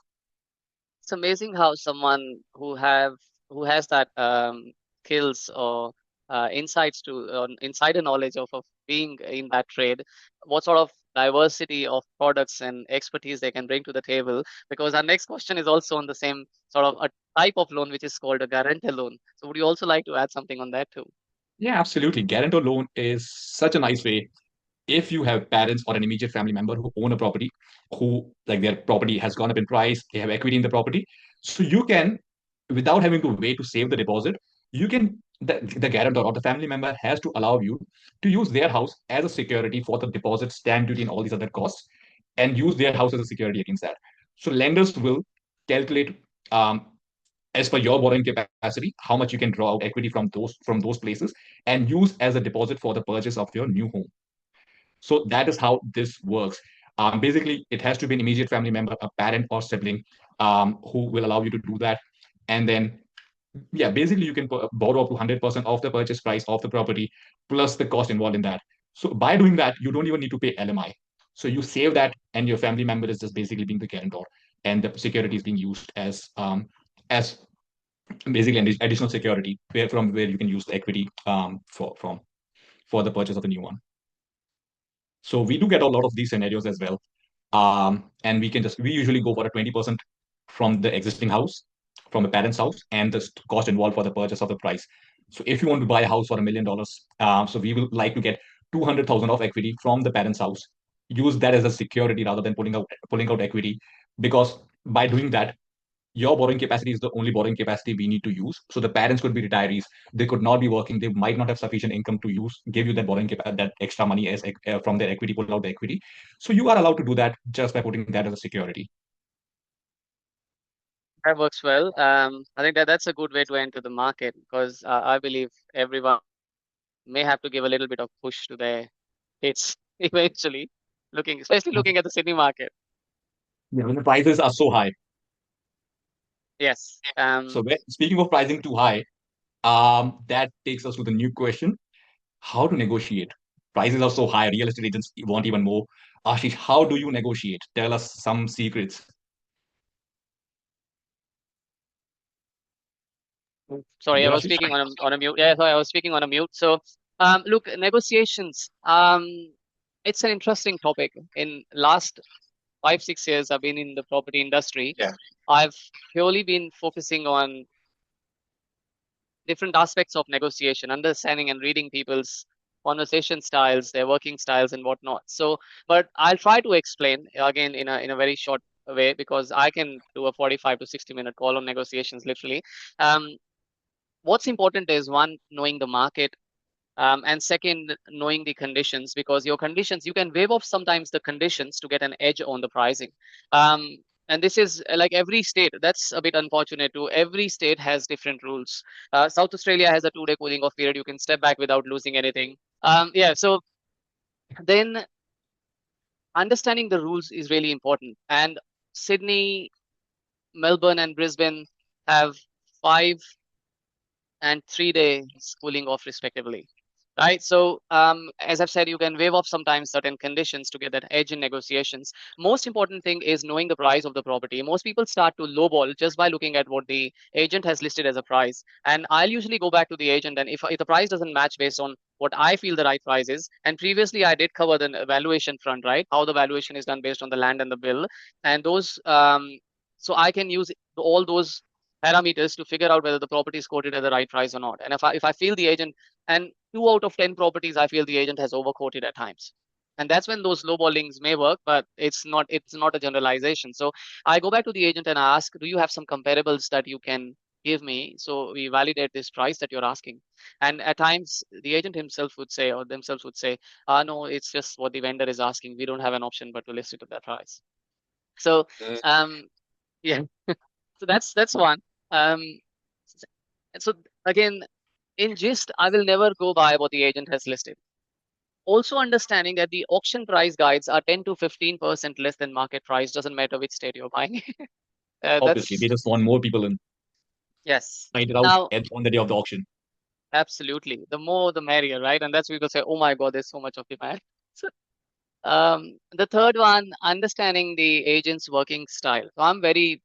It's amazing how someone who has that skills or insights to insider knowledge of being in that trade, what sort of diversity of products and expertise they can bring to the table. Because our next question is also on the same sort of a type of loan, which is called a guarantor loan. So would you also like to add something on that too? Yeah, absolutely. Guarantor loan is such a nice way if you have parents or an immediate family member who own a property, who, like, their property has gone up in price, they have equity in the property. So you can, without having to wait to save the deposit, you can, the guarantor or the family member has to allow you to use their house as a security for the deposit, stamp duty, and all these other costs, and use their house as a security against that. So lenders will calculate, as per your borrowing capacity, how much you can draw out equity from those places, and use as a deposit for the purchase of your new home. So that is how this works. Basically, it has to be an immediate family member, a parent or sibling, who will allow you to do that. And then, yeah, basically, you can borrow up to 100% of the purchase price of the property, plus the cost involved in that. So by doing that, you don't even need to pay LMI. So you save that, and your family member is just basically being the guarantor, and the security is being used as basically an additional security, where you can use the equity, for the purchase of a new one. So we do get a lot of these scenarios as well. And we usually go for a 20% from the existing house, from the parent's house, and the cost involved for the purchase of the price. So if you want to buy a house for $1 million, so we will like to get 200,000 of equity from the parent's house, use that as a security rather than pulling out equity, because by doing that, your borrowing capacity is the only borrowing capacity we need to use. So the parents could be retirees; they could not be working; they might not have sufficient income to give you that that extra money as from their equity, pull out the equity. So you are allowed to do that just by putting that as a security. That works well. I think that's a good way to enter the market because I believe everyone may have to give a little bit of push to their kids eventually, especially looking at the Sydney market. Yeah, when the prices are so high. Yes. So speaking of pricing too high, that takes us to the new question: how to negotiate? Prices are so high; real estate agents want even more. Ashish, how do you negotiate? Tell us some secrets. Sorry, I There, was Ashish. speaking on a mute. Yeah, sorry, I was speaking on a mute. So, look, negotiations. It's an interesting topic. In last 5 6 years, I've been in the property industry. Yeah. I've purely been focusing on different aspects of negotiation, understanding and reading people's conversation styles, their working styles, and whatnot. So, but I'll try to explain again in a very short way because I can do a 45 to 60 minute call on negotiations literally. Um, what's important is one, knowing the market, and second, knowing the conditions, because your conditions, you can waive off sometimes the conditions to get an edge on the pricing. Um, and this is like every state, that's a bit unfortunate too. Every state has different rules. South Australia has a 2 day cooling off period. You can step back without losing anything. Yeah, so then understanding the rules is really important. And Sydney, Melbourne, and Brisbane have 5 and 3 day cooling off respectively, right? So as I've said, you can waive off sometimes certain conditions to get that edge in negotiations. Most important thing is knowing the price of the property. Most people start to lowball just by looking at what the agent has listed as a price, and I'll usually go back to the agent, and if the price doesn't match based on what I feel the right price is, and previously I did cover the valuation front, right, how the valuation is done based on the land and the bill, and those so I can use all those parameters to figure out whether the property is quoted at the right price or not. And if I feel the agent, and 2 out of 10 properties, I feel the agent has overquoted at times. And that's when those lowballings may work, but it's not a generalization. So I go back to the agent and I ask, do you have some comparables that you can give me so we validate this price that you're asking? And at times the agent himself would say, or themselves would say, no, it's just what the vendor is asking. We don't have an option but to list it at that price. So Mm. um yeah, so that's one. Um, so again, in gist, I will never go by what the agent has listed. Also understanding that the auction price guides are 10 to 15% less than market price, doesn't matter which state you're buying. Obviously, That's they just want more people in yes. find it out Now, on the day of the auction. absolutely, the more the merrier, right? And that's people say, oh my God, there's so much of demand. So, the third one, understanding the agent's working style. So I'm very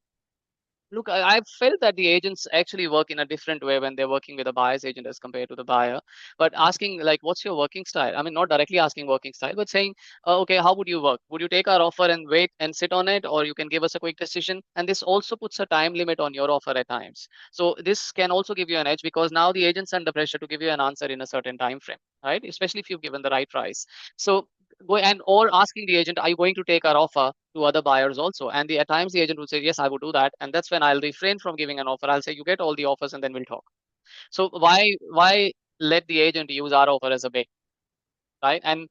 Look, I've felt that the agents actually work in a different way when they're working with a buyer's agent as compared to the buyer. But asking, like, what's your working style? I mean, not directly asking working style, but saying, okay, how would you work? Would you take our offer and wait and sit on it, or you can give us a quick decision? And this also puts a time limit on your offer at times. So this can also give you an edge because now the agent's under pressure to give you an answer in a certain time frame, right? Especially if you've given the right price. So go and or asking the agent, are you going to take our offer to other buyers also? And at times the agent will say, yes, I would do that. And that's when I'll refrain from giving an offer. I'll say, you get all the offers and then we'll talk. So why let the agent use our offer as a bait, right? And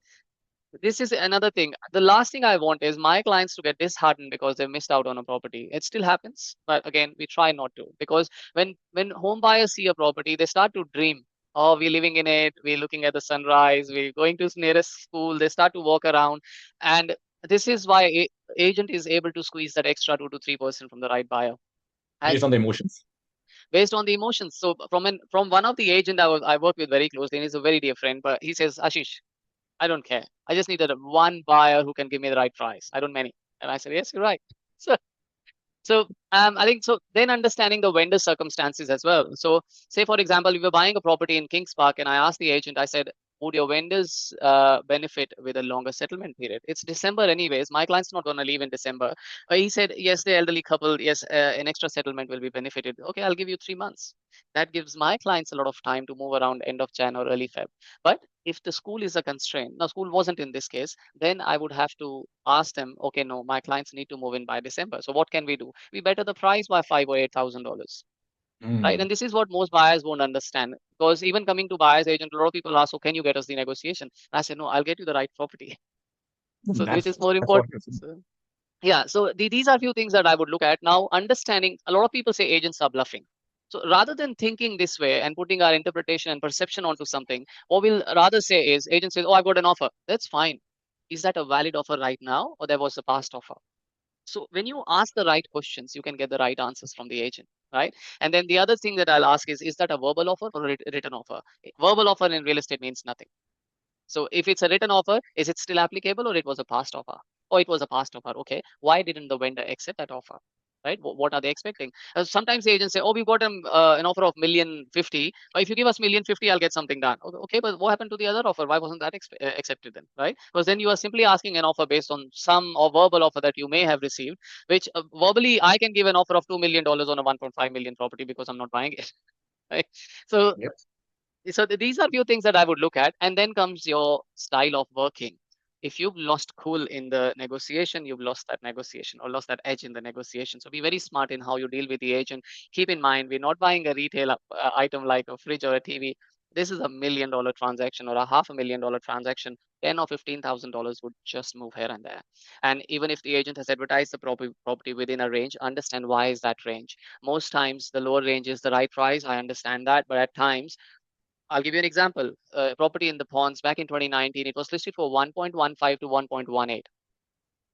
this is another thing. The last thing I want is my clients to get disheartened because they missed out on a property. It still happens, but again, we try not to, because when home buyers see a property, they start to dream. Oh, we're living in it. We're looking at the sunrise. We're going to nearest school. They start to walk around, and this is why agent is able to squeeze that extra 2 to 3% from the right buyer. And Based on the emotions. based on the emotions. So from one of the agent I work with very closely, and he's a very dear friend, but he says, Ashish, I don't care. I just needed one buyer who can give me the right price. I don't many. And I said, yes, you're right. So, I think so. Then understanding the vendor circumstances as well. So say for example, we were buying a property in Kings Park, and I asked the agent. I said, would your vendors benefit with a longer settlement period? It's December anyways. My client's not going to leave in December. He said, yes, the elderly couple. Yes, an extra settlement will be benefited. Okay, I'll give you 3 months. That gives my clients a lot of time to move around end of Jan or early Feb. But if the school is a constraint, now school wasn't in this case, then I would have to ask them, okay, no, my clients need to move in by December. So what can we do? We better the price by $5,000 or $8,000, right? Mm. And this is what most buyers won't understand, because even coming to buyer's agent, a lot of people ask, oh, can you get us the negotiation? And I said, no, I'll get you the right property. So which is more That's what important. you're saying. So, yeah, so these are few things that I would look at. Now, understanding, a lot of people say agents are bluffing. So rather than thinking this way and putting our interpretation and perception onto something, what we'll rather say is, agent says, oh, I've got an offer. That's fine. Is that a valid offer right now, or there was a past offer? So when you ask the right questions, you can get the right answers from the agent, right? And then the other thing that I'll ask is that a verbal offer or a written offer? Verbal offer in real estate means nothing. So if it's a written offer, is it still applicable, or it was a past offer? Or it was a past offer. Okay. Why didn't the vendor accept that offer? Right? What are they expecting? Sometimes the agents say, "Oh, we've got an offer of 1,050,000. But if you give us 1,050,000, I'll get something done." Okay, but what happened to the other offer? Why wasn't that accepted then? Right? Because then you are simply asking an offer based on some or verbal offer that you may have received, which verbally I can give an offer of $2 million on a 1.5 million property because I'm not buying it. Right? So Yep. these are few things that I would look at, and then comes your style of working. If you've lost cool in the negotiation, you've lost that negotiation or lost that edge in the negotiation. So be very smart in how you deal with the agent. Keep in mind, we're not buying a retail item like a fridge or a TV. This is $1 million transaction or a $500,000 transaction. 10 or $15,000 would just move here and there. And even if the agent has advertised the property within a range, understand why is that range. Most times the lower range is the right price. I understand that, but at times I'll give you an example. Property in the Ponds back in 2019, it was listed for 1.15 to 1.18.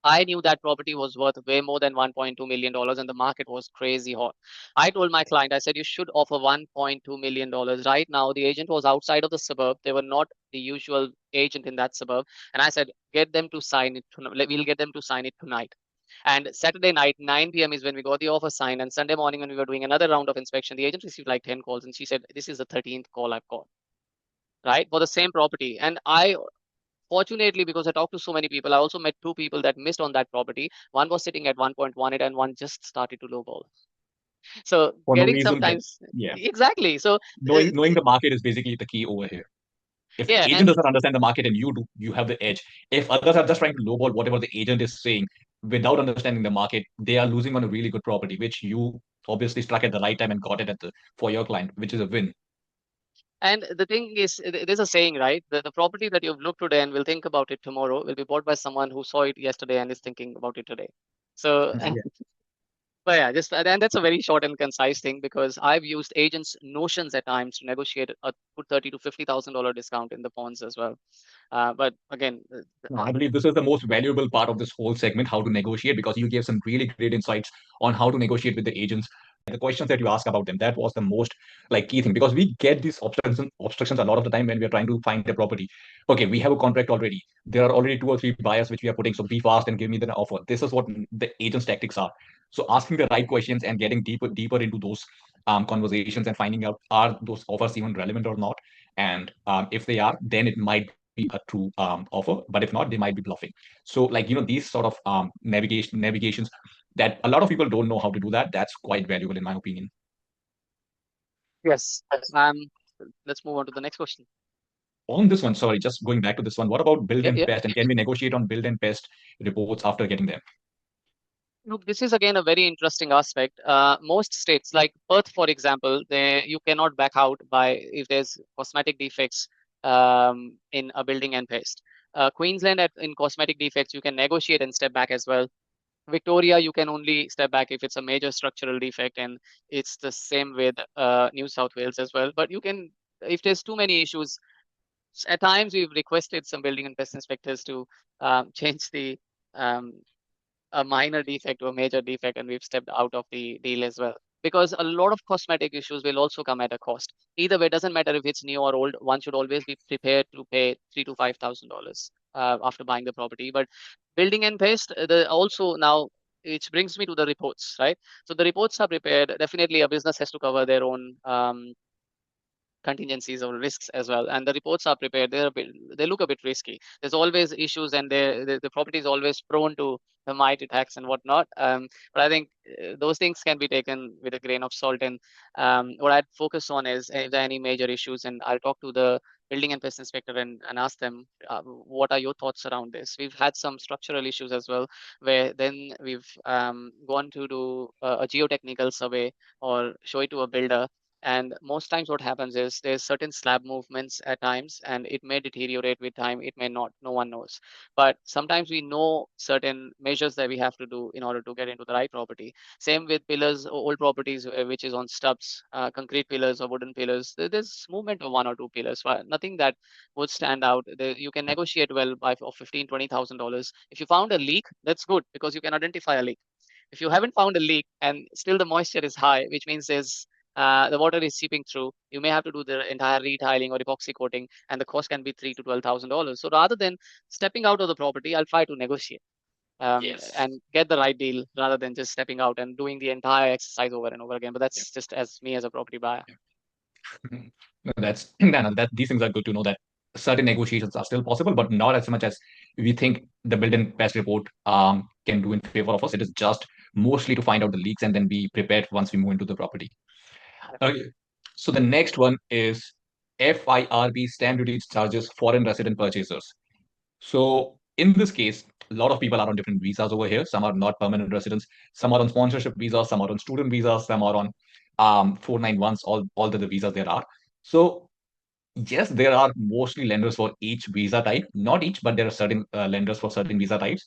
I knew that property was worth way more than $1.2 million and the market was crazy hot. I told my client, I said, you should offer $1.2 million. Right now, the agent was outside of the suburb. They were not the usual agent in that suburb. And I said, get them to sign it. We'll get them to sign it tonight. And Saturday night, 9 p.m. is when we got the offer signed. And Sunday morning, when we were doing another round of inspection, the agent received like 10 calls. And she said, this is the 13th call I've got, right, for the same property. And I, fortunately, because I talked to so many people, I also met two people that missed on that property. One was sitting at 1.18 and one just started to lowball. So For no getting reason, but sometimes yeah, exactly. So knowing the market is basically the key over here. If yeah, agent and doesn't understand the market and you do, you have the edge. If others are just trying to lowball whatever the agent is saying without understanding the market, they are losing on a really good property, which you obviously struck at the right time and got it at the for your client, which is a win. and the thing is, there's a saying, right? The property that you've looked today and will think about it tomorrow will be bought by someone who saw it yesterday and is thinking about it today. So Yeah. but yeah, just and that's a very short and concise thing because I've used agents' notions at times to negotiate a good $30,000 to $50,000 discount in the ponds as well. But again, No, I believe this is the most valuable part of this whole segment, how to negotiate, because you gave some really great insights on how to negotiate with the agents. The questions that you ask about them, that was the most like key thing, because we get these obstructions a lot of the time when we are trying to find a property. Okay, we have a contract already. There are already 2 or 3 buyers which we are putting. So be fast and give me the offer. This is what the agent's tactics are. So asking the right questions and getting deeper into those conversations and finding out are those offers even relevant or not. And if they are, then it might be a true offer, but if not, they might be bluffing. So like these sort of navigations that a lot of people don't know how to do that, that's quite valuable in my opinion. yes. Um, let's move on to the next question. On this one, sorry, just going back to this one, what about build Yeah, and yeah. pest, and can we negotiate on build and pest reports after getting them? Look, this is again a very interesting aspect. Most states, like Perth, for example, you cannot back out by if there's cosmetic defects in a building and pest. Queensland, in cosmetic defects, you can negotiate and step back as well. Victoria, you can only step back if it's a major structural defect, and it's the same with New South Wales as well. But you can, if there's too many issues, at times we've requested some building and pest inspectors to change the um, a minor defect to a major defect, and we've stepped out of the deal as well. Because a lot of cosmetic issues will also come at a cost. Either way, it doesn't matter if it's new or old. One should always be prepared to pay $3,000 to $5,000 after buying the property. But building and pest, the also now, which brings me to the reports, right? So the reports are prepared. Definitely, a business has to cover their own contingencies or risks as well, and the reports are prepared. They look a bit risky. There's always issues, and the property is always prone to the mite attacks and whatnot. But I think those things can be taken with a grain of salt. And what I'd focus on is if there are any major issues, and I'll talk to the building and pest inspector and ask them what are your thoughts around this. We've had some structural issues as well, where then we've gone to do a geotechnical survey or show it to a builder, and most times what happens is there's certain slab movements at times, and it may deteriorate with time, it may not, no one knows. But sometimes we know certain measures that we have to do in order to get into the right property. Same with pillars, old properties, which is on stubs, concrete pillars or wooden pillars. There's movement of 1 or 2 pillars, but nothing that would stand out. You can negotiate well by of $15,000 to $20,000. If you found a leak, that's good because you can identify a leak. If you haven't found a leak and still the moisture is high, which means the water is seeping through, you may have to do the entire retiling or epoxy coating, and the cost can be $3,000 to $12,000. So rather than stepping out of the property, I'll try to negotiate Yes. and get the right deal rather than just stepping out and doing the entire exercise over and over again. But Yeah. that's just as me as a property buyer. No, that's that these things are good to know that certain negotiations are still possible, but not as much as we think the build and best report can do in favor of us. It is just mostly to find out the leaks and then be prepared once we move into the property. Okay. So the next one is FIRB, stamp duty charges foreign resident purchasers. So in this case, a lot of people are on different visas over here. Some are not permanent residents. Some are on sponsorship visas. Some are on student visas. Some are on 491s. All the visas there are. So yes, there are mostly lenders for each visa type. Not each, but there are certain lenders for certain visa types.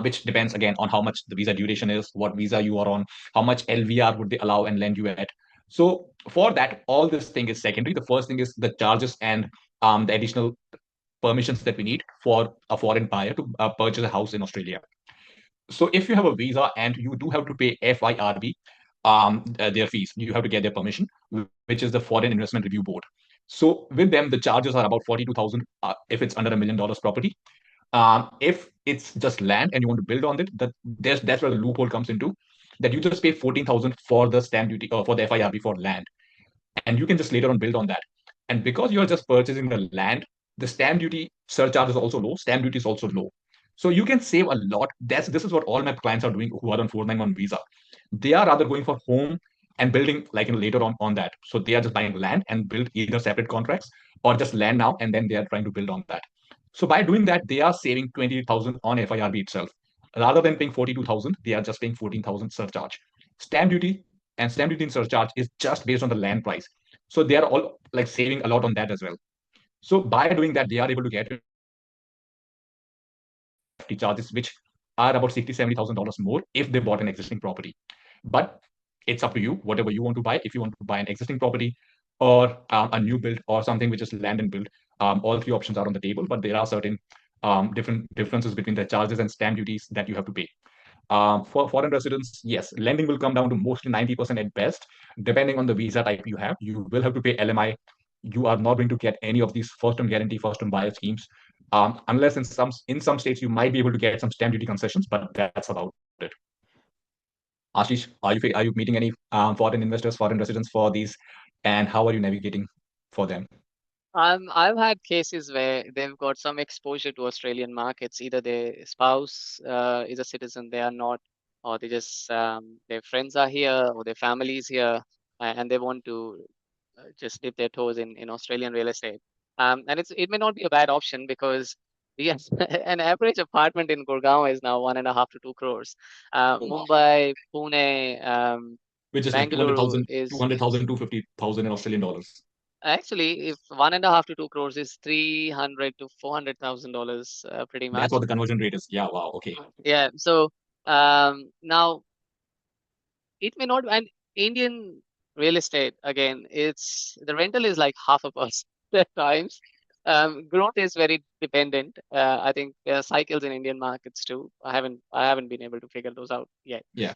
Which depends again on how much the visa duration is, what visa you are on, how much LVR would they allow and lend you at. So for that, all this thing is secondary. The first thing is the charges and the additional permissions that we need for a foreign buyer to purchase a house in Australia. So if you have a visa and you do have to pay FIRB, their fees, you have to get their permission, which is the Foreign Investment Review Board. So with them, the charges are about 42,000 if it's under $1 million property. If it's just land and you want to build on it, that's where the loophole comes into. That you just pay 14,000 for the stamp duty or for the FIRB for land, and you can just later on build on that. And because you are just purchasing the land, the stamp duty surcharge is also low. Stamp duty is also low. So you can save a lot. This is what all my clients are doing who are on 491 visa. They are rather going for home and building like later on that. So they are just buying land and build either separate contracts or just land now and then they are trying to build on that. So by doing that, they are saving 20,000 on FIRB itself. Rather than paying 42,000, they are just paying 14,000 surcharge. Stamp duty and stamp duty and surcharge is just based on the land price. So they are all like saving a lot on that as well. So by doing that, they are able to get FT charges, which are about $60,000-$70,000 more if they bought an existing property. But it's up to you, whatever you want to buy. If you want to buy an existing property or a new build or something which is land and build, all three options are on the table. But there are certain different differences between the charges and stamp duties that you have to pay. For foreign residents, yes, lending will come down to mostly 90% at best, depending on the visa type you have. You will have to pay LMI. You are not going to get any of these first-term guarantee, first-term buyer schemes, unless in some states you might be able to get some stamp duty concessions, but that's about it. Ashish, are you meeting any foreign investors, foreign residents for these, and how are you navigating for them? I've had cases where they've got some exposure to Australian markets. Either their spouse is a citizen, they are not, or they just their friends are here or their family is here, and they want to just dip their toes in Australian real estate. And it may not be a bad option because yes, an average apartment in Gurgaon is now 1.5 to 2 crores. Oh, wow. Mumbai, Pune, Which is like Bangalore 200,000, is 200,000, 250,000 in Australian dollars. actually, if 1.5 to 2 crores is 300 to 400,000 dollars, pretty That's much. what the conversion rate is. Yeah, wow, okay. Yeah. So now it may not, and Indian real estate again, it's the rental is like half a percent at times. Growth is very dependent. I think there are cycles in Indian markets too. I haven't been able to figure those out yet. Yeah.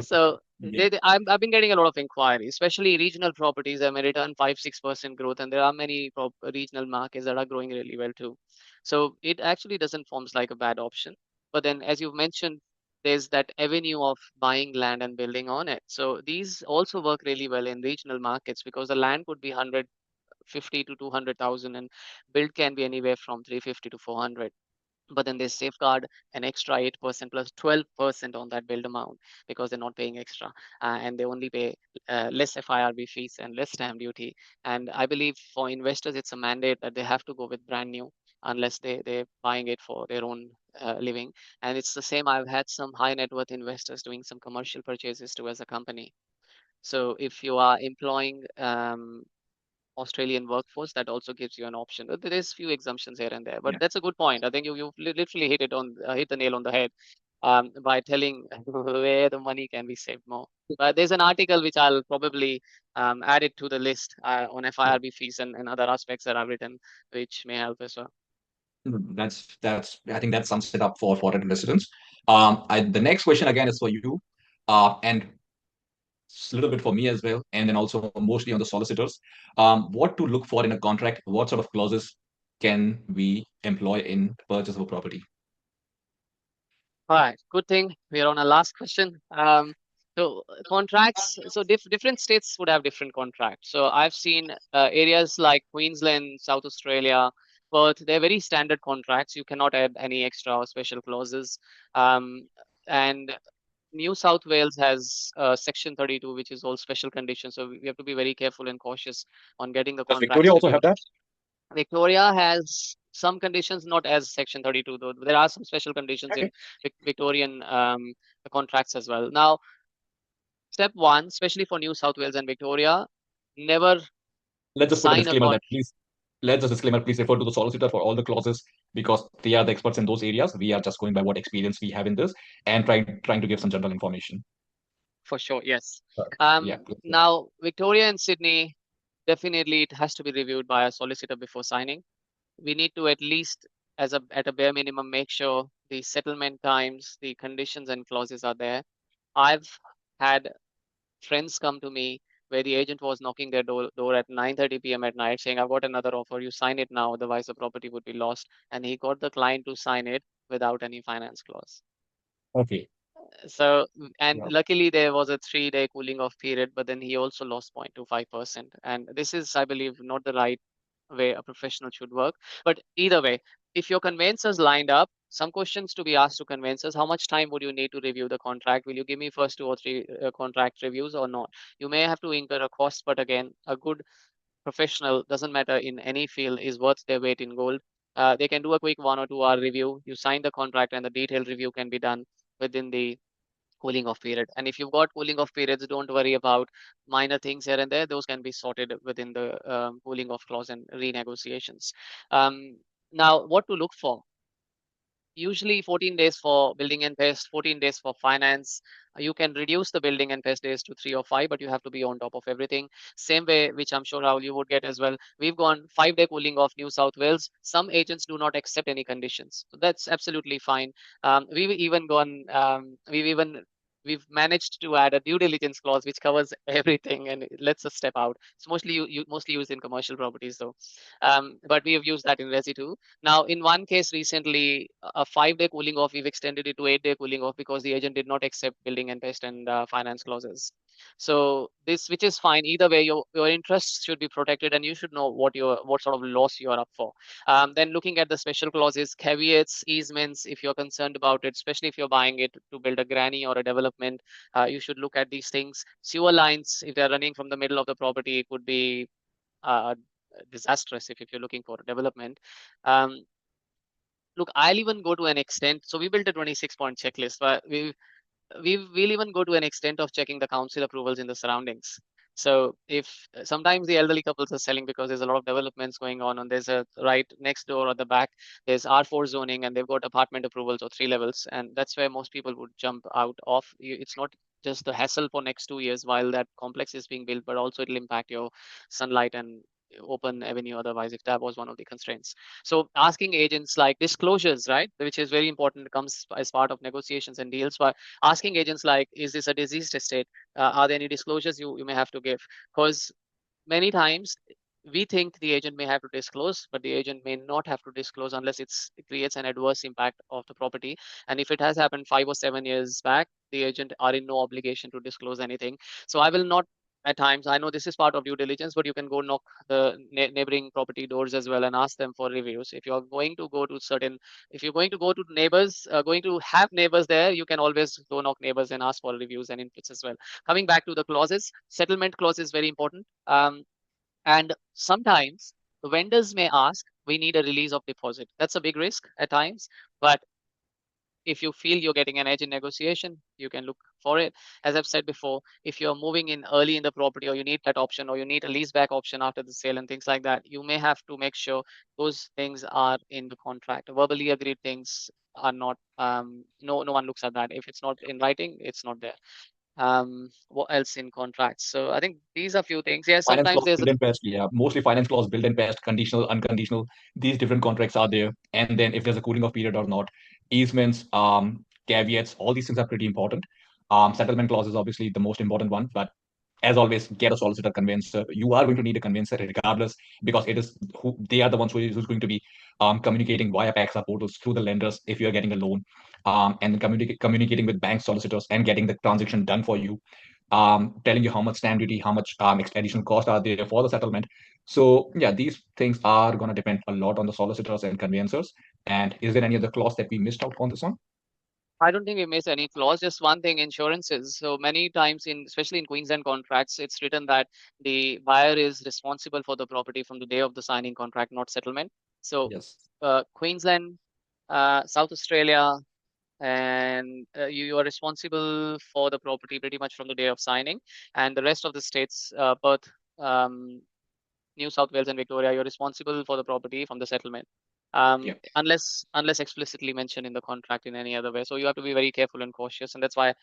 So Yeah. I've been getting a lot of inquiries, especially regional properties that may return 5-6% growth, and there are many regional markets that are growing really well too. So it actually doesn't forms like a bad option. But then, as you've mentioned, there's that avenue of buying land and building on it. So these also work really well in regional markets because the land could be 150 to 200,000 and build can be anywhere from 350 to 400. But then they safeguard an extra 8% plus 12% on that build amount because they're not paying extra, and they only pay less FIRB fees and less stamp duty. And I believe for investors, it's a mandate that they have to go with brand new unless they're buying it for their own living. And it's the same. I've had some high net worth investors doing some commercial purchases too as a company. So if you are employing Australian workforce, that also gives you an option. There is few exemptions here and there, but Yeah. that's a good point. I think you literally hit the nail on the head by telling where the money can be saved more. But there's an article which I'll probably add it to the list on Yeah. FIRB fees and other aspects that I've written, which may help as well. That's I think that sums it up for foreign residents. The next question again is for you, and a little bit for me as well, and then also mostly on the solicitors. What to look for in a contract? What sort of clauses can we employ in purchase of a property? All right, good thing we're on our last question. So contracts, so different states would have different contracts. So I've seen areas like Queensland, South Australia, Perth, they're very standard contracts. You cannot add any extra or special clauses. Um, and New South Wales has Section 32, which is all special conditions. So we have to be very careful and cautious on getting the Does Victoria contracts also have reviewed. that? Victoria has some conditions, not as Section 32, though. There are some special conditions in Okay. Victorian contracts as well. Now, step one, especially for New South Wales and Victoria, never Let's just put a sign a disclaimer con. that please. Let's just disclaimer. Please refer to the solicitor for all the clauses because they are the experts in those areas. We are just going by what experience we have in this and trying to give some general information. For sure, yes. Right. Yeah. Now, Victoria and Sydney, definitely it has to be reviewed by a solicitor before signing. We need to at least, at a bare minimum, make sure the settlement times, the conditions and clauses are there. I've had friends come to me where the agent was knocking their door at 9:30 p.m. at night saying, I've got another offer, you sign it now, otherwise the property would be lost. And he got the client to sign it without any finance clause. Okay. So, and Yeah. luckily there was a 3-day cooling off period, but then he also lost 0.25%. And this is, I believe, not the right way a professional should work. But either way, if your conveyancers lined up, some questions to be asked to conveyancers. How much time would you need to review the contract? Will you give me first 2 or 3 contract reviews or not? You may have to incur a cost, but again, a good professional, doesn't matter in any field, is worth their weight in gold. They can do a quick 1 or 2 hour review. You sign the contract, and the detailed review can be done within the cooling off period. And if you've got cooling off periods, don't worry about minor things here and there. Those can be sorted within the cooling off clause and renegotiations. Now, what to look for? Usually 14 days for building and pest, 14 days for finance. You can reduce the building and pest days to 3 or 5, but you have to be on top of everything. Same way, which I'm sure Rahul you would get as well. We've gone 5-day cooling off New South Wales. Some agents do not accept any conditions. So that's absolutely fine. We've managed to add a due diligence clause which covers everything and it lets us step out. It's mostly used in commercial properties though. But we have used that in Resi too. Now, in one case recently, a 5-day cooling off, we've extended it to 8-day cooling off because the agent did not accept building and pest and finance clauses. So this, which is fine. Either way, your interests should be protected, and you should know what sort of loss you are up for. Then looking at the special clauses, caveats, easements, if you're concerned about it, especially if you're buying it to build a granny or a development, you should look at these things. Sewer lines, if they're running from the middle of the property, it could be uh, disastrous if you're looking for development. Look, I'll even go to an extent. So we built a 26-point checklist, but we'll even go to an extent of checking the council approvals in the surroundings. So if sometimes the elderly couples are selling because there's a lot of developments going on, and there's a right next door at the back, there's R4 zoning, and they've got apartment approvals or 3 levels, and that's where most people would jump out of. It's not just the hassle for next 2 years while that complex is being built, but also it'll impact your sunlight and open avenue otherwise if that was one of the constraints. So asking agents like disclosures, right, which is very important, comes as part of negotiations and deals. But asking agents like, is this a diseased estate? Are there any disclosures you may have to give? Because many times we think the agent may have to disclose, but the agent may not have to disclose unless it creates an adverse impact of the property. And if it has happened 5 or 7 years back, the agent are in no obligation to disclose anything. So I will not, at times, I know this is part of due diligence, but you can go knock the neighboring property doors as well and ask them for reviews. If you're going to go to certain, if you're going to go to neighbors, going to have neighbors there, you can always go knock neighbors and ask for reviews and inputs as well. Coming back to the clauses, settlement clause is very important. And sometimes the vendors may ask, we need a release of deposit. That's a big risk at times, but if you feel you're getting an edge in negotiation, you can look for it. As I've said before, if you're moving in early in the property, or you need that option, or you need a lease back option after the sale and things like that, you may have to make sure those things are in the contract. Verbally agreed things are not, no one looks at that. If it's not in writing, it's not there. What else in contracts? So I think these are few things. Yeah, Finance sometimes clause, there's a build and pest, yeah, mostly finance clause, build and pest, conditional, unconditional. These different contracts are there, and then if there's a cooling off period or not, easements, caveats, all these things are pretty important. Settlement clause is obviously the most important one, but as always, get a solicitor conveyancer. You are going to need a conveyancer regardless, because it is who they are the ones who's going to be communicating via PAXA portals through the lenders if you're getting a loan, and communicating with bank solicitors and getting the transaction done for you, telling you how much stamp duty, how much additional cost are there for the settlement. So yeah, these things are going to depend a lot on the solicitors and conveyancers. And is there any other clause that we missed out on this one? I don't think we miss any clause. Just one thing, insurances. So many times especially in Queensland contracts, it's written that the buyer is responsible for the property from the day of the signing contract, not settlement. So Yes. Queensland, South Australia, and you are responsible for the property pretty much from the day of signing. And the rest of the states, Perth, um, New South Wales and Victoria, you're responsible for the property from the settlement, Yeah. unless explicitly mentioned in the contract in any other way. So you have to be very careful and cautious, and that's why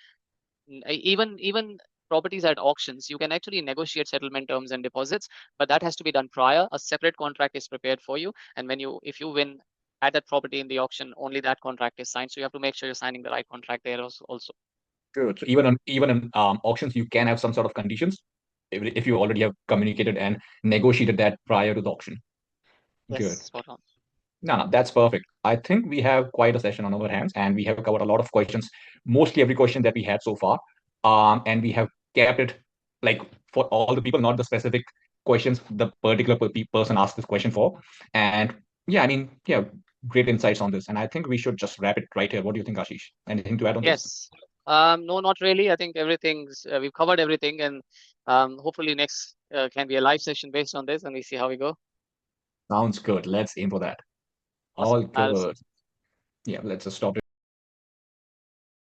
even properties at auctions, you can actually negotiate settlement terms and deposits, but that has to be done prior. A separate contract is prepared for you, and if you win at that property in the auction, only that contract is signed. So you have to make sure you're signing the right contract there also. Good. So even in auctions, you can have some sort of conditions if you already have communicated and negotiated that prior to the auction. Yes, Good. spot on. No, no, that's perfect. I think we have quite a session on our hands, and we have covered a lot of questions, mostly every question that we had so far. And we have kept it like for all the people, not the specific questions the particular person asked this question for. And yeah, I mean, yeah, great insights on this. And I think we should just wrap it right here. What do you think, Ashish? Anything to add on this? Yes. No, not really. I think everything's we've covered everything, and hopefully next can be a live session based on this, and we see how we go. Sounds good. Let's aim for that. Awesome. All good. Yeah, let's just stop